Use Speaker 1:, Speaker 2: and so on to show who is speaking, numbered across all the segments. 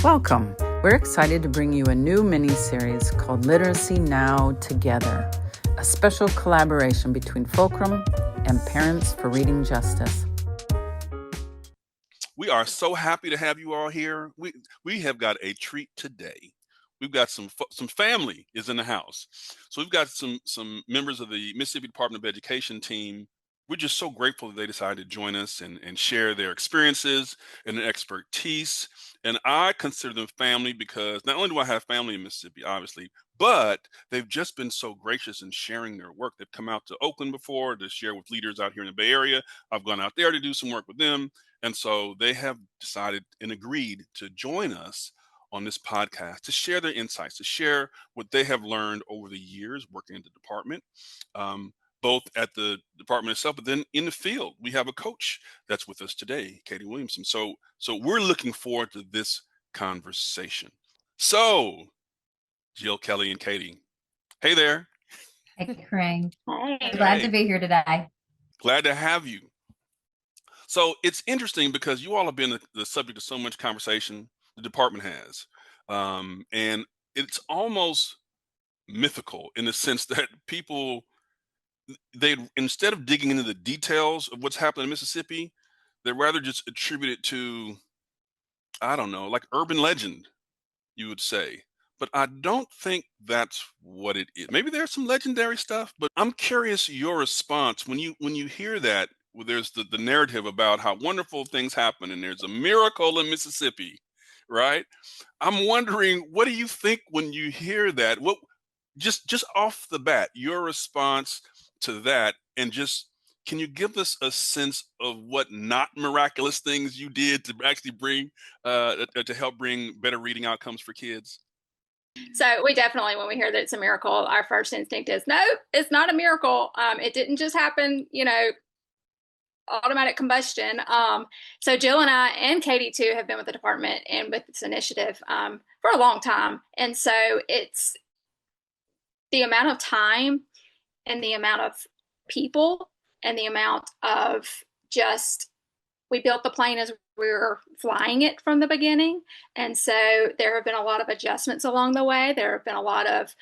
Speaker 1: Welcome. We're excited to bring you a new mini-series called Literacy Now Together, a special collaboration between FULCRUM and Parents for Reading Justice.
Speaker 2: We are so happy to have you all here. We have got a treat today. We've got some family is in the house. So we've got some members of the Mississippi Department of Education team. We're just so grateful that they decided to join us and share their experiences and their expertise. And I consider them family because not only do I have family in Mississippi, obviously, but they've just been so gracious in sharing their work. They've come out to Oakland before to share with leaders out here in the Bay Area. I've gone out there to do some work with them. And so they have decided and agreed to join us on this podcast to share their insights, to share what they have learned over the years working in the department, both at the department itself, but then in the field. We have a coach that's with us today, Katie Williamson. So we're looking forward to this conversation. So, Jill, Kelly, and Katie, hey there.
Speaker 3: Hey, Kareem.
Speaker 4: Hi.
Speaker 3: Glad to be here today.
Speaker 2: Glad to have you. So it's interesting because you all have been the subject of so much conversation the department has. And it's almost mythical in the sense that people, they instead of digging into the details of what's happening in Mississippi, they rather just attribute it to, I don't know, like urban legend, you would say. But I don't think that's what it is. Maybe there's some legendary stuff, but I'm curious your response when you hear that. Well, there's the narrative about how wonderful things happen and there's a miracle in Mississippi, right? I'm wondering, what do you think when you hear that? What just off the bat, your response to that, and just can you give us a sense of what not miraculous things you did to actually bring to help bring better reading outcomes for kids?
Speaker 4: So we definitely, when we hear that it's a miracle, our first instinct is, no, it's not a miracle. It didn't just happen, automatic combustion. So Jill and I and Katie too have been with the department and with this initiative for a long time. And so it's the amount of time and the amount of people and the amount of we built the plane as we were flying it from the beginning. And so there have been a lot of adjustments along the way. There have been a lot of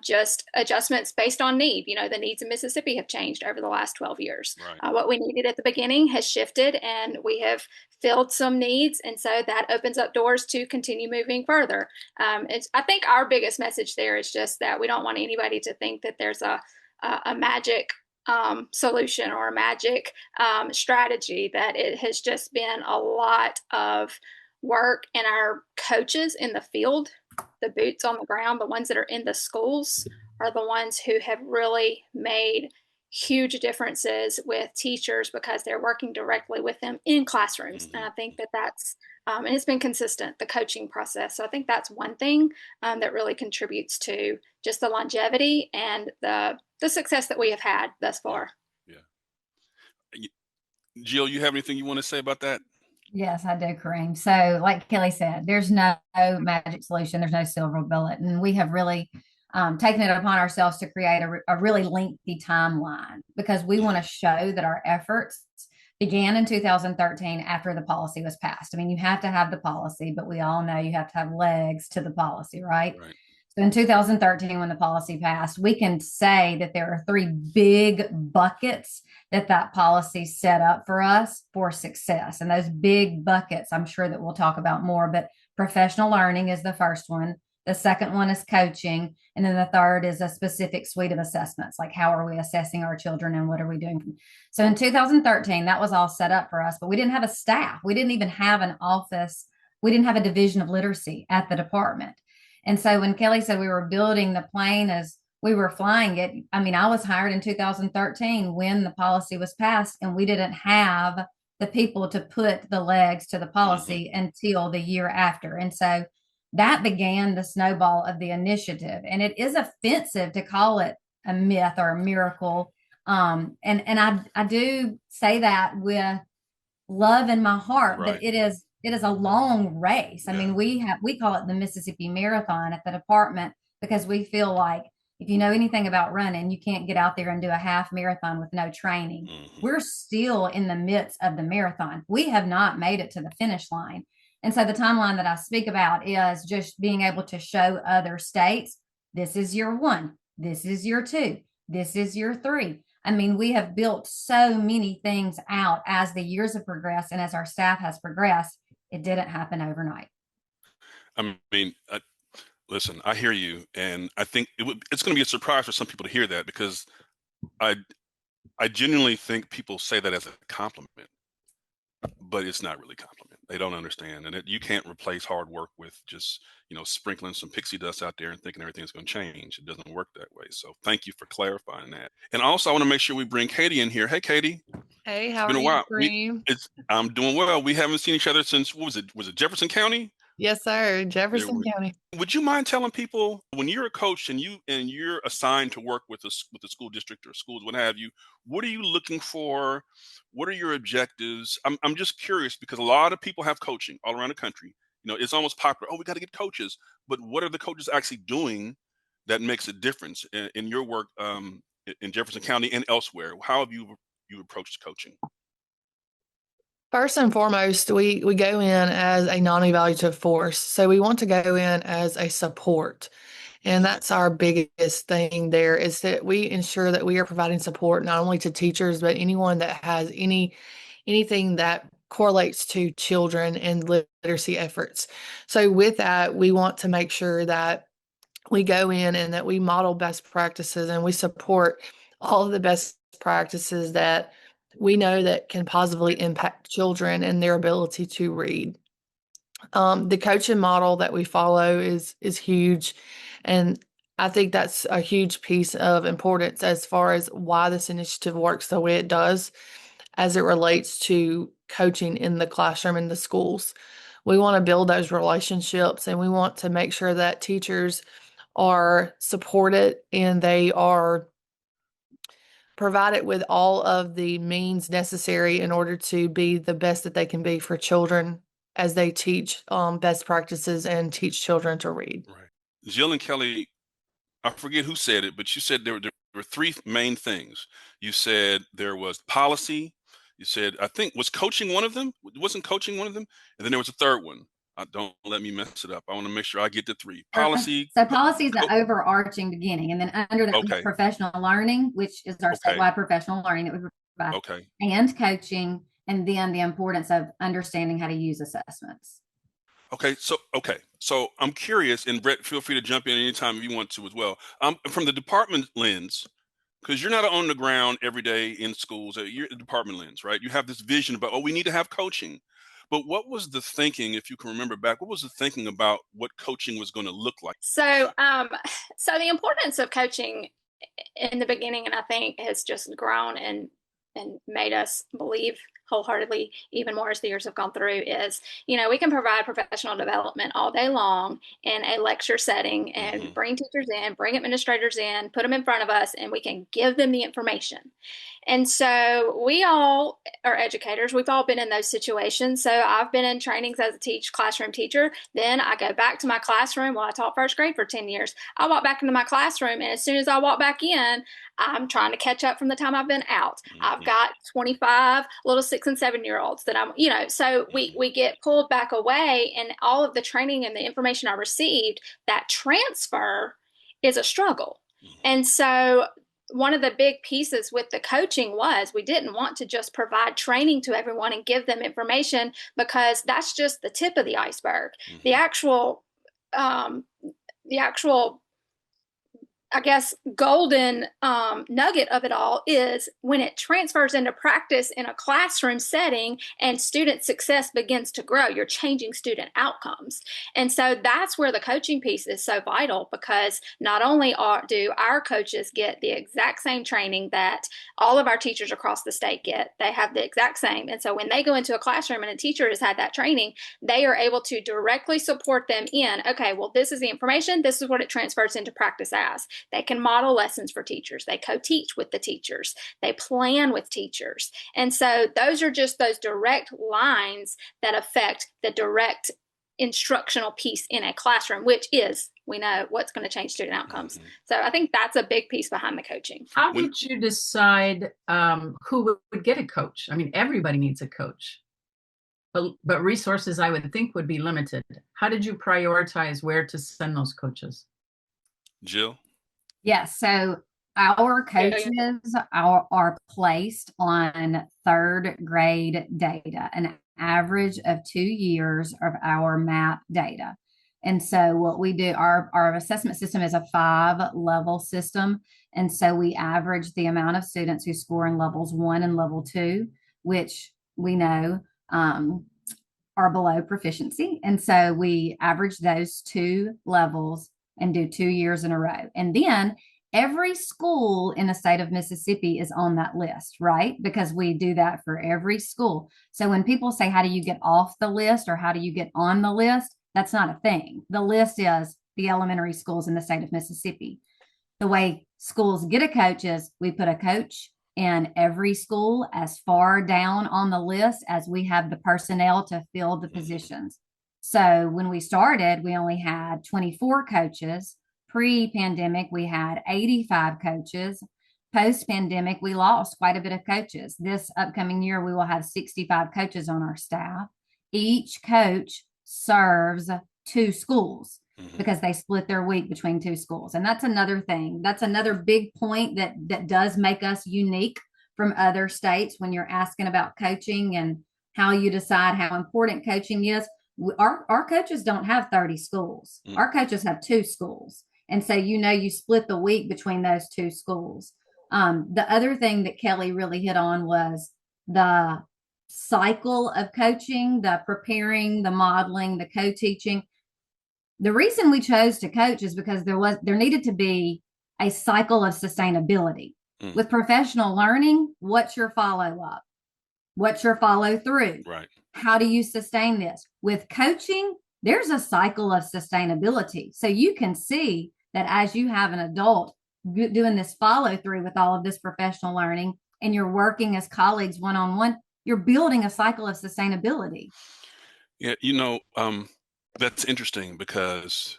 Speaker 4: just adjustments based on need. The needs in Mississippi have changed over the last 12 years.
Speaker 2: Right.
Speaker 4: What we needed at the beginning has shifted and we have filled some needs. And so that opens up doors to continue moving further. I think our biggest message there is just that we don't want anybody to think that there's a magic solution or a magic strategy, that it has just been a lot of work, and our coaches in the field, the boots on the ground, the ones that are in the schools, are the ones who have really made huge differences with teachers because they're working directly with them in classrooms. And I think that's and it's been consistent, the coaching process. So I think that's one thing that really contributes to just the longevity and the success that we have had thus far.
Speaker 2: Yeah. Jill, you have anything you want to say about that?
Speaker 3: Yes, I do, Kareem. So like Kelly said, there's no magic solution. There's no silver bullet. And we have really taken it upon ourselves to create a really lengthy timeline because we want to show that our efforts began in 2013 after the policy was passed. I mean, you have to have the policy, but we all know you have to have legs to the policy, right?
Speaker 2: Right.
Speaker 3: So in 2013, when the policy passed, we can say that there are three big buckets that policy set up for us for success. And those big buckets, I'm sure that we'll talk about more, but professional learning is the first one. The second one is coaching. And then the third is a specific suite of assessments, like how are we assessing our children and what are we doing? So in 2013, that was all set up for us, but we didn't have a staff. We didn't even have an office. We didn't have a division of literacy at the department. And so when Kelly said we were building the plane as we were flying it, I mean, I was hired in 2013 when the policy was passed, and we didn't have the people to put the legs to the policy until the year after. And so that began the snowball of the initiative. And it is offensive to call it a myth or a miracle. And I do say that with love in my heart,
Speaker 2: Right.
Speaker 3: but it is a long race. I mean, we call it the Mississippi Marathon at the department because we feel like if you know anything about running, you can't get out there and do a half marathon with no training. We're still in the midst of the marathon. We have not made it to the finish line. And so the timeline that I speak about is just being able to show other states, this is year 1, this is year 2, this is year 3. I mean, we have built so many things out as the years have progressed and as our staff has progressed. It didn't happen overnight.
Speaker 2: I mean, listen, I hear you, and I think it's going to be a surprise for some people to hear that, because I genuinely think people say that as a compliment, but it's not really a compliment. They don't understand, and you can't replace hard work with just sprinkling some pixie dust out there and thinking everything's going to change. It doesn't work that way. So thank you for clarifying that. And also, I want to make sure we bring Katie in here. Hey, Katie.
Speaker 5: Hey, how
Speaker 2: It's been
Speaker 5: are
Speaker 2: a
Speaker 5: you,
Speaker 2: while.
Speaker 5: Kareem?
Speaker 2: I'm doing well. We haven't seen each other since, what was it? Was it Jefferson County?
Speaker 5: Yes, sir. Jefferson County.
Speaker 2: Would you mind telling people, when you're a coach and you're assigned to work with the school district or schools, what have you, what are you looking for? What are your objectives? I'm just curious, because a lot of people have coaching all around the country. It's almost popular. Oh, we got to get coaches. But what are the coaches actually doing that makes a difference in your work in Jefferson County and elsewhere? How have you approached coaching?
Speaker 5: First and foremost, we go in as a non-evaluative force. So we want to go in as a support. And that's our biggest thing there, is that we ensure that we are providing support not only to teachers, but anyone that has anything that correlates to children and literacy efforts. So with that, we want to make sure that we go in and that we model best practices and we support all of the best practices that we know that can positively impact children and their ability to read. The coaching model that we follow is huge. And I think that's a huge piece of importance as far as why this initiative works the way it does as it relates to coaching in the classroom in the schools. We want to build those relationships, and we want to make sure that teachers are supported and they are provided with all of the means necessary in order to be the best that they can be for children as they teach best practices and teach children to read.
Speaker 2: Right. Jill and Kelly, I forget who said it, but you said there were 3 main things. You said there was policy. You said, I think, was coaching one of them? Wasn't coaching one of them? And then there was a third one. Don't let me mess it up. I want to make sure I get the 3. Policy.
Speaker 3: So policy is the overarching beginning. And then under that,
Speaker 2: Okay.
Speaker 3: professional learning, which is our
Speaker 2: Okay.
Speaker 3: statewide professional learning that we provide,
Speaker 2: Okay.
Speaker 3: and coaching, and then the importance of understanding how to use assessments.
Speaker 2: Okay. So I'm curious, and Brett, feel free to jump in anytime you want to as well. From the department lens, because you're not on the ground every day in schools. You're the department lens, right? You have this vision about, we need to have coaching. But what was the thinking, if you can remember back, what was the thinking about what coaching was going to look like?
Speaker 4: So the importance of coaching in the beginning, and I think has just grown and made us believe wholeheartedly even more as the years have gone through, is we can provide professional development all day long in a lecture setting and bring teachers in, bring administrators in, put them in front of us, and we can give them the information. And so we all are educators. We've all been in those situations. So I've been in trainings as a classroom teacher. Then I go back to my classroom. Well, I taught first grade for 10 years. I walk back into my classroom, and as soon as I walk back in, I'm trying to catch up from the time I've been out. I've got 25 little 6 and 7 year olds that so we get pulled back away, and all of the training and the information I received, that transfer is a struggle. And so one of the big pieces with the coaching was we didn't want to just provide training to everyone and give them information, because that's just the tip of the iceberg. The actual I guess, golden nugget of it all is when it transfers into practice in a classroom setting and student success begins to grow, you're changing student outcomes. And so that's where the coaching piece is so vital, because not only do our coaches get the exact same training that all of our teachers across the state get, they have the exact same. And so when they go into a classroom and a teacher has had that training, they are able to directly support them in, okay, well, this is the information, this is what it transfers into practice as. They can model lessons for teachers. They co-teach with the teachers. They plan with teachers. And so those are just those direct lines that affect the direct instructional piece in a classroom, which is, we know, what's going to change student outcomes. So I think that's a big piece behind the coaching.
Speaker 1: How did you decide who would get a coach? I mean, everybody needs a coach. but resources I would think would be limited. How did you prioritize where to send those coaches?
Speaker 2: Jill?
Speaker 3: Yes. So our coaches are placed on third grade data, an average of 2 years of our MAP data. And so what we do, our assessment system is a 5-level system. And so we average the amount of students who score in levels 1 and level 2, which we know are below proficiency. And so we average those 2 levels and do 2 years in a row. And then every school in the state of Mississippi is on that list, right? Because we do that for every school. So when people say, how do you get off the list or how do you get on the list? That's not a thing. The list is the elementary schools in the state of Mississippi. The way schools get a coach is we put a coach in every school as far down on the list as we have the personnel to fill the positions. So when we started, we only had 24 coaches. Pre-pandemic, we had 85 coaches. Post-pandemic, we lost quite a bit of coaches. This upcoming year, we will have 65 coaches on our staff. Each coach serves 2 schools because they split their week between 2 schools. And that's another thing. That's another big point that does make us unique from other states when you're asking about coaching and how you decide how important coaching is. Our coaches don't have 30 schools. Our coaches have 2 schools. And so, you split the week between those 2 schools. The other thing that Kelly really hit on was the cycle of coaching, the preparing, the modeling, the co-teaching. The reason we chose to coach is because there needed to be a cycle of sustainability. With professional learning, what's your follow-up? What's your follow-through?
Speaker 2: Right.
Speaker 3: How do you sustain this? With coaching, there's a cycle of sustainability. So you can see that as you have an adult doing this follow-through with all of this professional learning and you're working as colleagues one-on-one, you're building a cycle of sustainability.
Speaker 2: Yeah, that's interesting because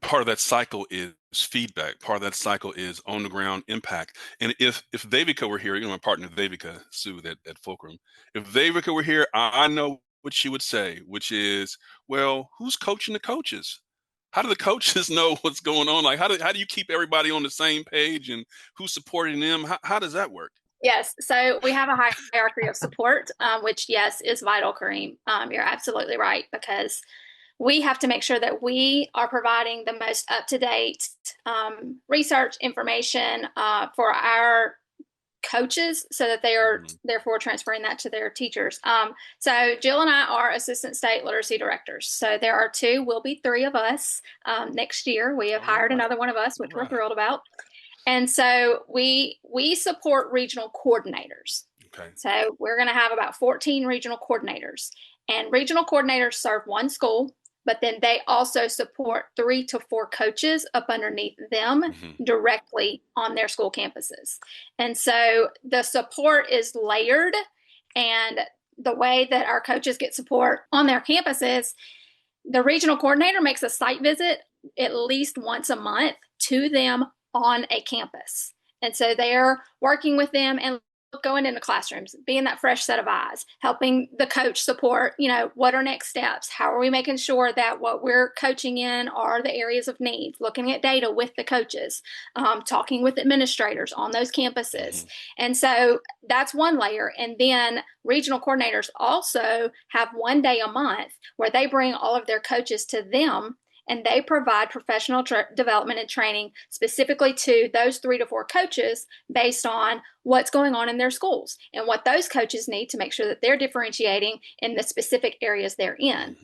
Speaker 2: part of that cycle is feedback. Part of that cycle is on the ground impact. And if Devika were here, my partner Devika Sue at FULCRUM, if Devika were here, I know what she would say, which is, well, who's coaching the coaches? How do the coaches know what's going on? Like, how do you keep everybody on the same page and who's supporting them? How does that work?
Speaker 4: Yes. So we have a hierarchy of support, which, yes, is vital, Kareem. You're absolutely right, because we have to make sure that we are providing the most up-to-date research information for our coaches so that they are therefore transferring that to their teachers. So Jill and I are assistant state literacy directors. So there are 2, will be 3 of us next year. We have hired another one of us, which we're thrilled about. And so we support regional coordinators.
Speaker 2: Okay.
Speaker 4: So we're going to have about 14 regional coordinators, and regional coordinators serve 1 school, but then they also support 3 to 4 coaches up underneath them directly on their school campuses. And so the support is layered, and the way that our coaches get support on their campuses, the regional coordinator makes a site visit at least once a month to them on a campus. And so they're working with them and going into classrooms, being that fresh set of eyes, helping the coach support, what are next steps? How are we making sure that what we're coaching in are the areas of need, looking at data with the coaches, talking with administrators on those campuses. And so that's one layer. And then regional coordinators also have 1 day a month where they bring all of their coaches to them, and they provide professional development and training specifically to those 3 to 4 coaches based on what's going on in their schools and what those coaches need to make sure that they're differentiating in the specific areas they're in.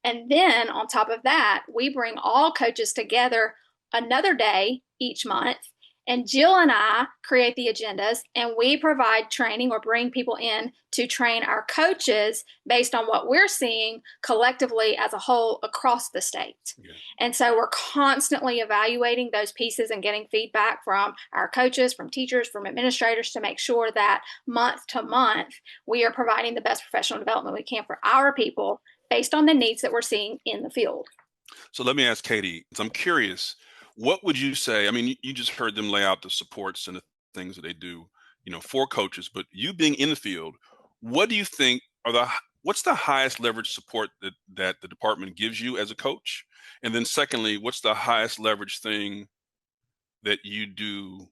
Speaker 4: And then on top of that, we bring all coaches together another day each month, and Jill and I create the agendas, and we provide training or bring people in to train our coaches based on what we're seeing collectively as a whole across the state. Yeah. And so we're constantly evaluating those pieces and getting feedback from our coaches, from teachers, from administrators to make sure that month to month we are providing the best professional development we can for our people based on the needs that we're seeing in the field.
Speaker 2: So let me ask Katie, I'm curious, what would you say? I mean, you just heard them lay out the supports and the things that they do, for coaches, but you being in the field, what do you think are the what's the highest leverage support that the department gives you as a coach? And then secondly, what's the highest leverage thing that you do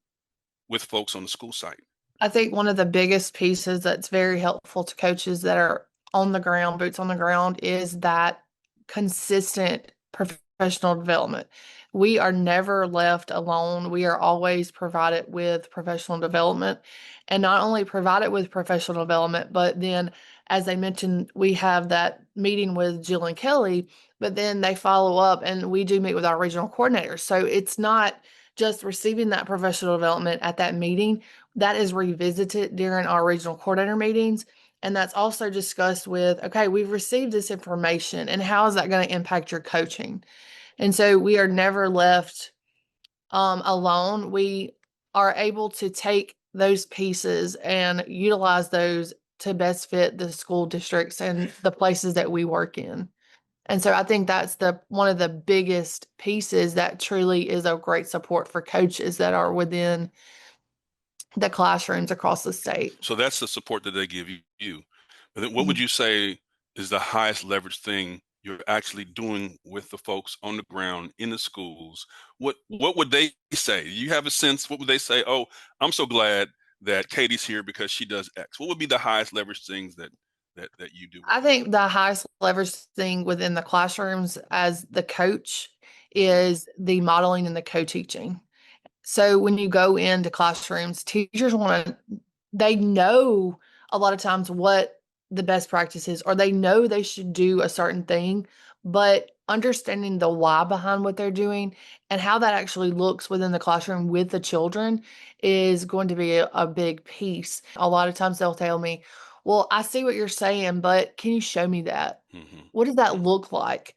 Speaker 2: with folks on the school site?
Speaker 5: I think one of the biggest pieces that's very helpful to coaches that are on the ground, boots on the ground, is that consistent professional development. We are never left alone. We are always provided with professional development, and not only provided with professional development, but then, as I mentioned, we have that meeting with Jill and Kelly, but then they follow up and we do meet with our regional coordinators. So it's not just receiving that professional development at that meeting. That is revisited during our regional coordinator meetings. And that's also discussed with, okay, we've received this information and how is that going to impact your coaching? And so we are never left alone. We are able to take those pieces and utilize those to best fit the school districts and the places that we work in. And so I think that's one of the biggest pieces that truly is a great support for coaches that are within the classrooms across the state.
Speaker 2: So that's the support that they give you. But then what would you say is the highest leverage thing you're actually doing with the folks on the ground in the schools? What would they say? You have a sense, what would they say? Oh, I'm so glad that Katie's here because she does X. What would be the highest leverage things that you do?
Speaker 5: I think the highest leverage thing within the classrooms as the coach is the modeling and the co-teaching. So when you go into classrooms, teachers they know a lot of times what the best practice is, or they know they should do a certain thing, but understanding the why behind what they're doing and how that actually looks within the classroom with the children is going to be a big piece. A lot of times they'll tell me, well, I see what you're saying, but can you show me that? What does that look like?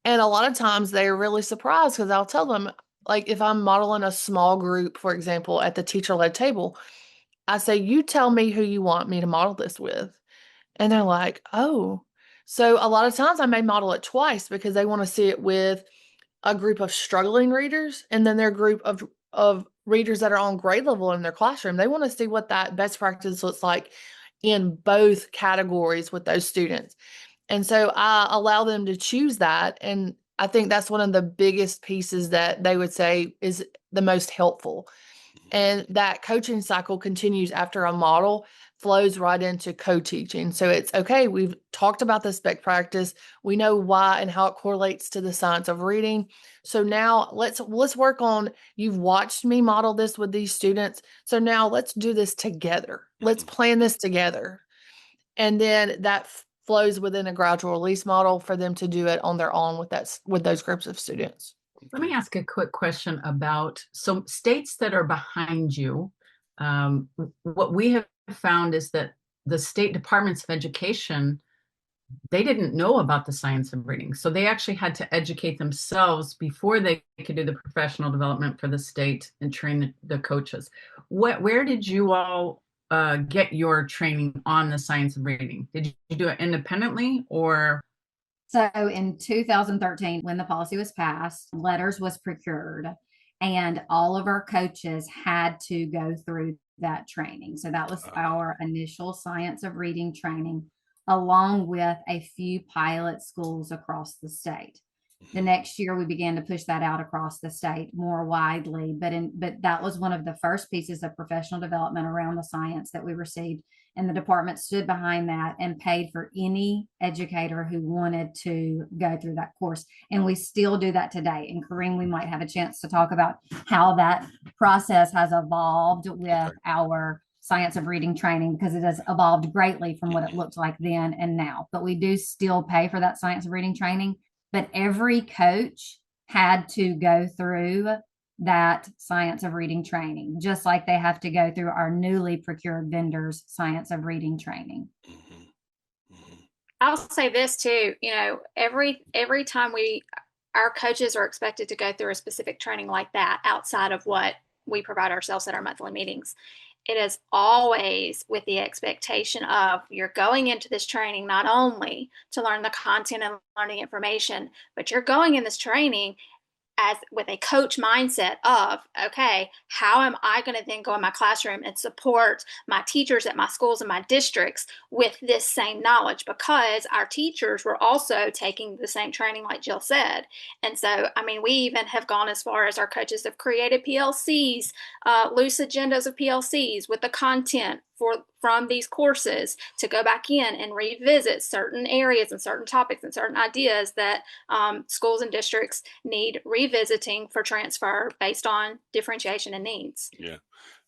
Speaker 5: And a lot of times they're really surprised because I'll tell them, like if I'm modeling a small group, for example, at the teacher-led table, I say, you tell me who you want me to model this with. And they're like, oh. So a lot of times I may model it twice because they want to see it with a group of struggling readers and then their group of readers that are on grade level in their classroom. They want to see what that best practice looks like in both categories with those students. And so I allow them to choose that. And I think that's one of the biggest pieces that they would say is the most helpful. And that coaching cycle continues after a model flows right into co-teaching. So it's okay, we've talked about this best practice. We know why and how it correlates to the science of reading. So now let's work on, you've watched me model this with these students. So now let's do this together. Let's plan this together. And then that flows within a gradual release model for them to do it on their own with those groups of students.
Speaker 1: Let me ask a quick question about some states that are behind you. What we have found is that the state departments of education, they didn't know about the science of reading. So they actually had to educate themselves before they could do the professional development for the state and train the coaches. Where did you all get your training on the science of reading? Did you do it independently or?
Speaker 3: So in 2013, when the policy was passed, letters was procured and all of our coaches had to go through that training. So that was our initial science of reading training, along with a few pilot schools across the state. The next year, we began to push that out across the state more widely, but that was one of the first pieces of professional development around the science that we received. And the department stood behind that and paid for any educator who wanted to go through that course. And we still do that today. And Kareem, we might have a chance to talk about how that process has evolved with our science of reading training, because it has evolved greatly from what it looked like then and now. But we do still pay for that science of reading training. But every coach had to go through that science of reading training, just like they have to go through our newly procured vendors science of reading training.
Speaker 4: I'll say this too, every time our coaches are expected to go through a specific training like that outside of what we provide ourselves at our monthly meetings. It is always with the expectation of you're going into this training not only to learn the content and learning information, but you're going in this training as with a coach mindset of, okay, how am I going to then go in my classroom and support my teachers at my schools and my districts with this same knowledge? Because our teachers were also taking the same training, like Jill said. And so, I mean, we even have gone as far as our coaches have created PLCs, loose agendas of PLCs with the content from these courses to go back in and revisit certain areas and certain topics and certain ideas that schools and districts need revisiting for transfer based on differentiation and needs.
Speaker 2: Yeah.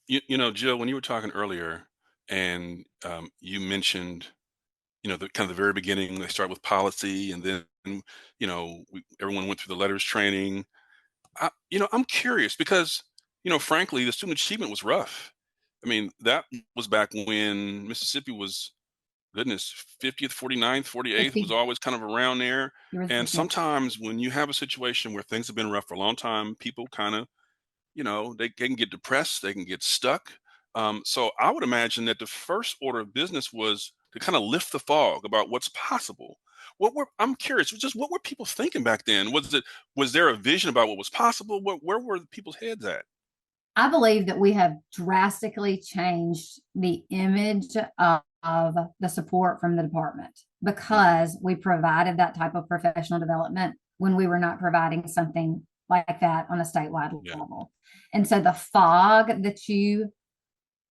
Speaker 2: You know, Jill, when you were talking earlier and you mentioned, you know, the kind of the very beginning, they start with policy and then, you know, everyone went through the letters training. You know, I'm curious because, you know, frankly, the student achievement was rough. I mean, that was back when Mississippi was, goodness, 50th, 49th, 48th was always kind of around there. And sometimes when you have a situation where things have been rough for a long time, people kind of, you know, they can get depressed, they can get stuck. So I would imagine that the first order of business was to kind of lift the fog about what's possible. I'm curious, just what were people thinking back then? Was there a vision about what was possible? Where were people's heads at?
Speaker 3: I believe that we have drastically changed the image of the support from the department because we provided that type of professional development when we were not providing something like that on a statewide level. And so the fog that you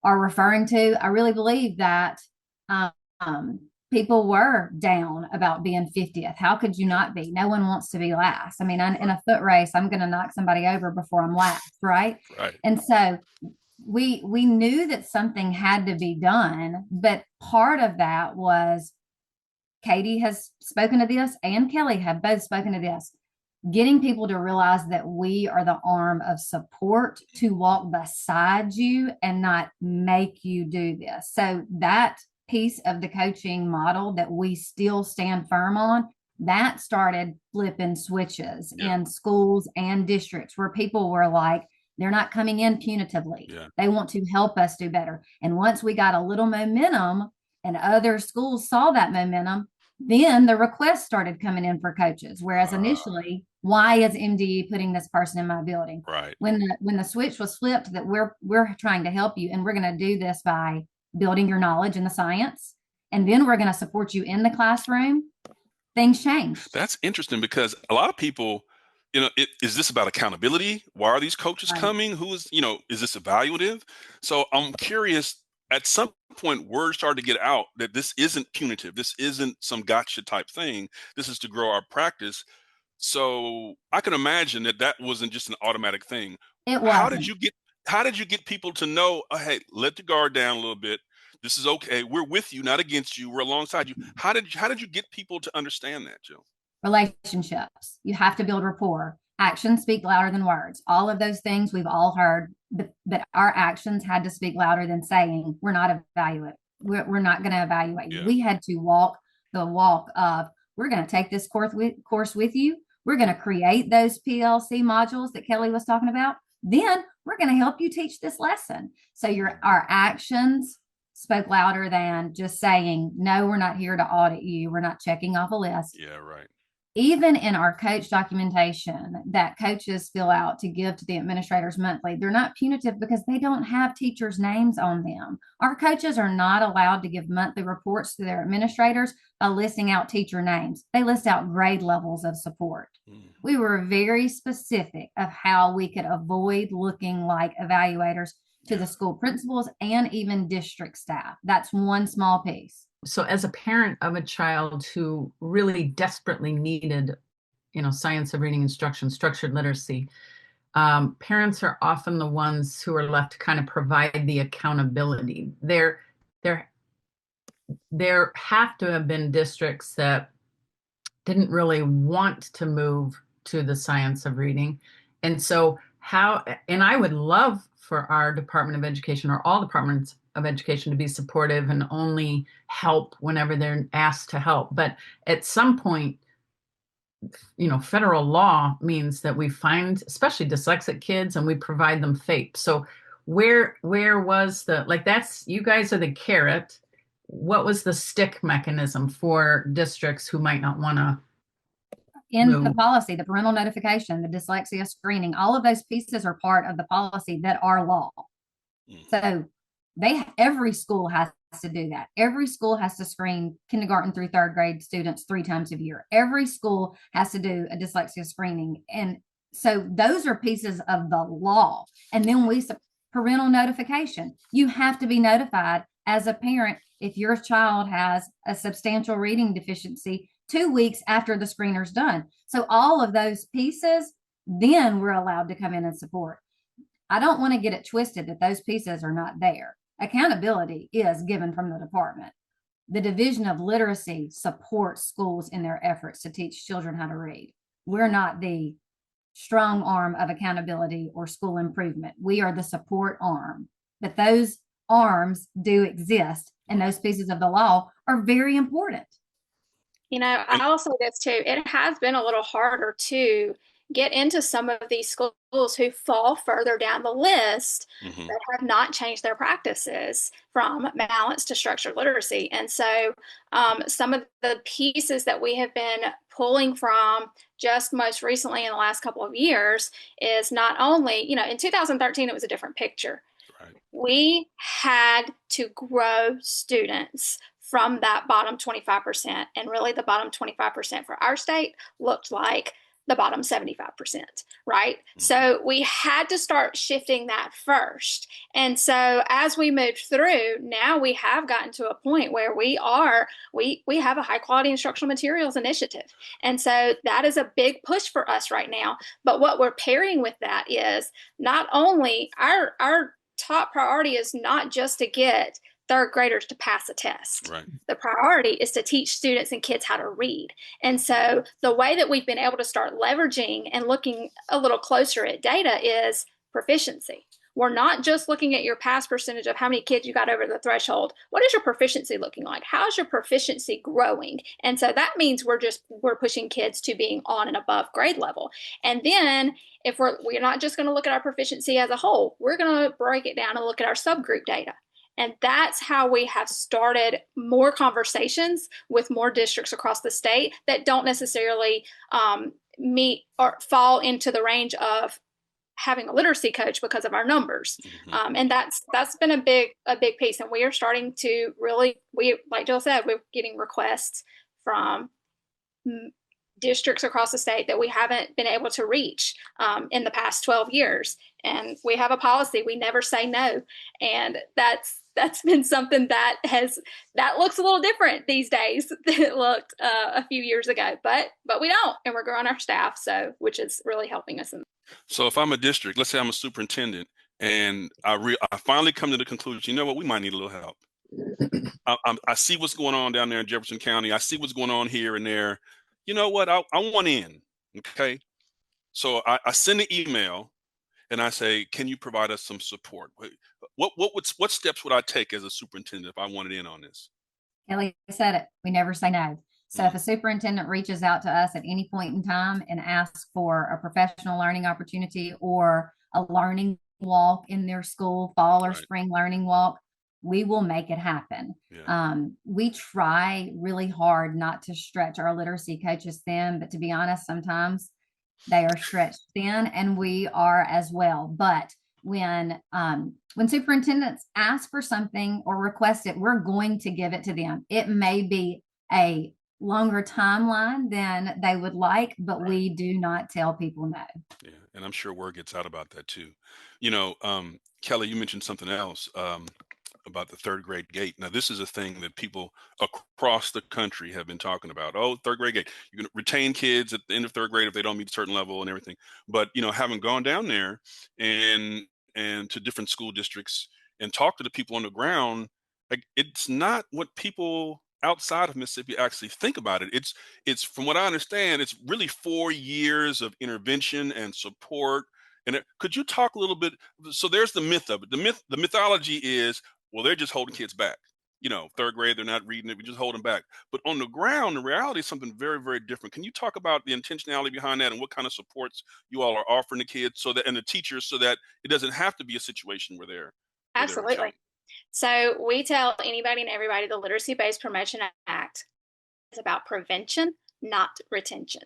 Speaker 3: are referring to, I really believe that people were down about being 50th. How could you not be? No one wants to be last. I mean, in a foot race, I'm going to knock somebody over before I'm last, right?
Speaker 2: Right.
Speaker 3: And so we knew that something had to be done, but part of that was Katie has spoken to this and Kelly have both spoken to this, getting people to realize that we are the arm of support to walk beside you and not make you do this. So that piece of the coaching model that we still stand firm on, that started flipping switches in schools and districts where people were like, they're not coming in punitively. They want to help us do better. And once we got a little momentum and other schools saw that momentum, then the requests started coming in for coaches. Whereas initially, why is MDE putting this person in my building?
Speaker 2: Right.
Speaker 3: When the switch was flipped that we're trying to help you and we're going to do this by building your knowledge in the science, and then we're going to support you in the classroom, things change.
Speaker 2: That's interesting because a lot of people, you know, is this about accountability? Why are these coaches coming? Who is, you know, is this evaluative? So I'm curious, at some point, word started to get out that this isn't punitive. This isn't some gotcha type thing. This is to grow our practice. So I can imagine that wasn't just an automatic thing.
Speaker 3: It wasn't.
Speaker 2: How did you get people to know, oh, hey, let the guard down a little bit. This is okay. We're with you, not against you. We're alongside you. How did you get people to understand that, Jill?
Speaker 3: Relationships. You have to build rapport. Actions speak louder than words. All of those things we've all heard, but our actions had to speak louder than saying we're not evaluate. We're not going to evaluate you. We had to walk the walk of we're going to take this course with you. We're going to create those PLC modules that Kelly was talking about. Then we're going to help you teach this lesson. So our actions spoke louder than just saying, no, we're not here to audit you. We're not checking off a list.
Speaker 2: Yeah, right.
Speaker 3: Even in our coach documentation that coaches fill out to give to the administrators monthly, they're not punitive because they don't have teachers' names on them. Our coaches are not allowed to give monthly reports to their administrators by listing out teacher names. They list out grade levels of support. We were very specific of how we could avoid looking like evaluators to the school principals and even district staff. That's one small piece.
Speaker 1: So as a parent of a child who really desperately needed, you know, science of reading instruction, structured literacy, parents are often the ones who are left to kind of provide the accountability. There have to have been districts that didn't really want to move to the science of reading. And so and I would love for our Department of Education or all departments of education to be supportive and only help whenever they're asked to help. But at some point, you know, federal law means that we find, especially dyslexic kids, and we provide them FAPE. So where was you guys are the carrot. What was the stick mechanism for districts who might not want to
Speaker 3: in the
Speaker 1: No.
Speaker 3: policy, the parental notification, the dyslexia screening, all of those pieces are part of the policy that are law. So every school has to do that. Every school has to screen kindergarten through third grade students 3 times a year. Every school has to do a dyslexia screening. And so those are pieces of the law. And then parental notification. You have to be notified as a parent if your child has a substantial reading deficiency 2 weeks after the screener's done. So all of those pieces, then we're allowed to come in and support. I don't want to get it twisted that those pieces are not there. Accountability is given from the department. The Division of Literacy supports schools in their efforts to teach children how to read. We're not the strong arm of accountability or school improvement. We are the support arm. But those arms do exist, and those pieces of the law are very important.
Speaker 4: You know, I'll say this too. It has been a little harder to get into some of these schools who fall further down the list that have not changed their practices from balanced to structured literacy. And so some of the pieces that we have been pulling from just most recently in the last couple of years is not only, you know, in 2013, it was a different picture. Right. We had to grow students from that bottom 25%. And really the bottom 25% for our state looked like the bottom 75%, right? So we had to start shifting that first. And so as we moved through, now we have gotten to a point where we have a high quality instructional materials initiative. And so that is a big push for us right now. But what we're pairing with that is not only our top priority is not just to get third graders to pass a test. Right. The priority is to teach students and kids how to read. And so the way that we've been able to start leveraging and looking a little closer at data is proficiency. We're not just looking at your pass percentage of how many kids you got over the threshold. What is your proficiency looking like? How's your proficiency growing? And so that means we're pushing kids to being on and above grade level. And then if we're not just going to look at our proficiency as a whole, we're going to break it down and look at our subgroup data. And that's how we have started more conversations with more districts across the state that don't necessarily meet or fall into the range of having a literacy coach because of our numbers. And that's been a big piece. And we are starting to really, like Jill said, we're getting requests from districts across the state that we haven't been able to reach in the past 12 years. And we have a policy, we never say no. And that's been something that looks a little different these days than it looked a few years ago, but we don't, and we're growing our staff, so which is really helping us.
Speaker 2: So if I'm a district, let's say I'm a superintendent, and I finally come to the conclusion, you know what, we might need a little help. I see what's going on down there in Jefferson County. I see what's going on here and there. You know what, I want in, okay? So I send an email and I say, can you provide us some support? What steps would I take as a superintendent if I wanted in on this?
Speaker 3: Kelly said it. We never say no. So if a superintendent reaches out to us at any point in time and asks for a professional learning opportunity or a learning walk in their school, fall or spring learning walk, we will make it happen. Yeah. We try really hard not to stretch our literacy coaches thin, but to be honest, sometimes they are stretched thin, and we are as well. But when superintendents ask for something or request it, we're going to give it to them. It may be a longer timeline than they would like, but we do not tell people no.
Speaker 2: Yeah, and I'm sure word gets out about that too. You know, Kelly, you mentioned something else about the third grade gate. Now, this is a thing that people across the country have been talking about. Oh, third grade gate. You can retain kids at the end of third grade if they don't meet a certain level and everything. But, you know, having gone down there and to different school districts and talked to the people on the ground, like, it's not what people outside of Mississippi actually think about it. It's from what I understand, it's really 4 years of intervention and support. And could you talk a little bit? So there's the myth of it. The mythology is, well, they're just holding kids back. You know, third grade, they're not reading it. We just hold them back. But on the ground, the reality is something very, very different. Can you talk about the intentionality behind that and what kind of supports you all are offering the kids and the teachers so that it doesn't have to be a situation where they're
Speaker 4: Absolutely. So we tell anybody and everybody the Literacy-Based Promotion Act is about prevention, not retention.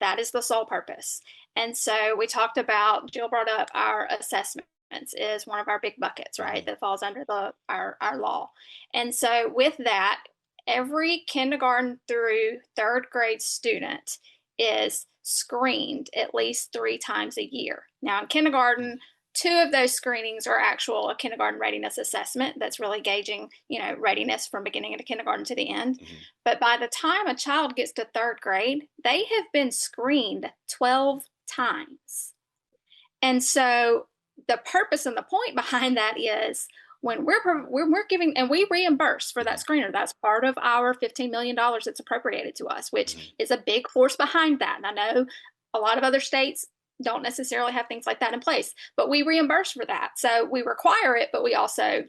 Speaker 4: That is the sole purpose. And so we talked about, Jill brought up our assessments is one of our big buckets, right? That falls under our law. And so with that, every kindergarten through third grade student is screened at least 3 times a year. Now in kindergarten, 2 of those screenings are actual a kindergarten readiness assessment that's really gauging, readiness from beginning of kindergarten to the end. But by the time a child gets to third grade, they have been screened 12 times. And so the purpose and the point behind that is when we're giving, and we reimburse for that screener, that's part of our $15 million that's appropriated to us, which is a big force behind that. And I know a lot of other states don't necessarily have things like that in place, but we reimburse for that. So we require it, but we also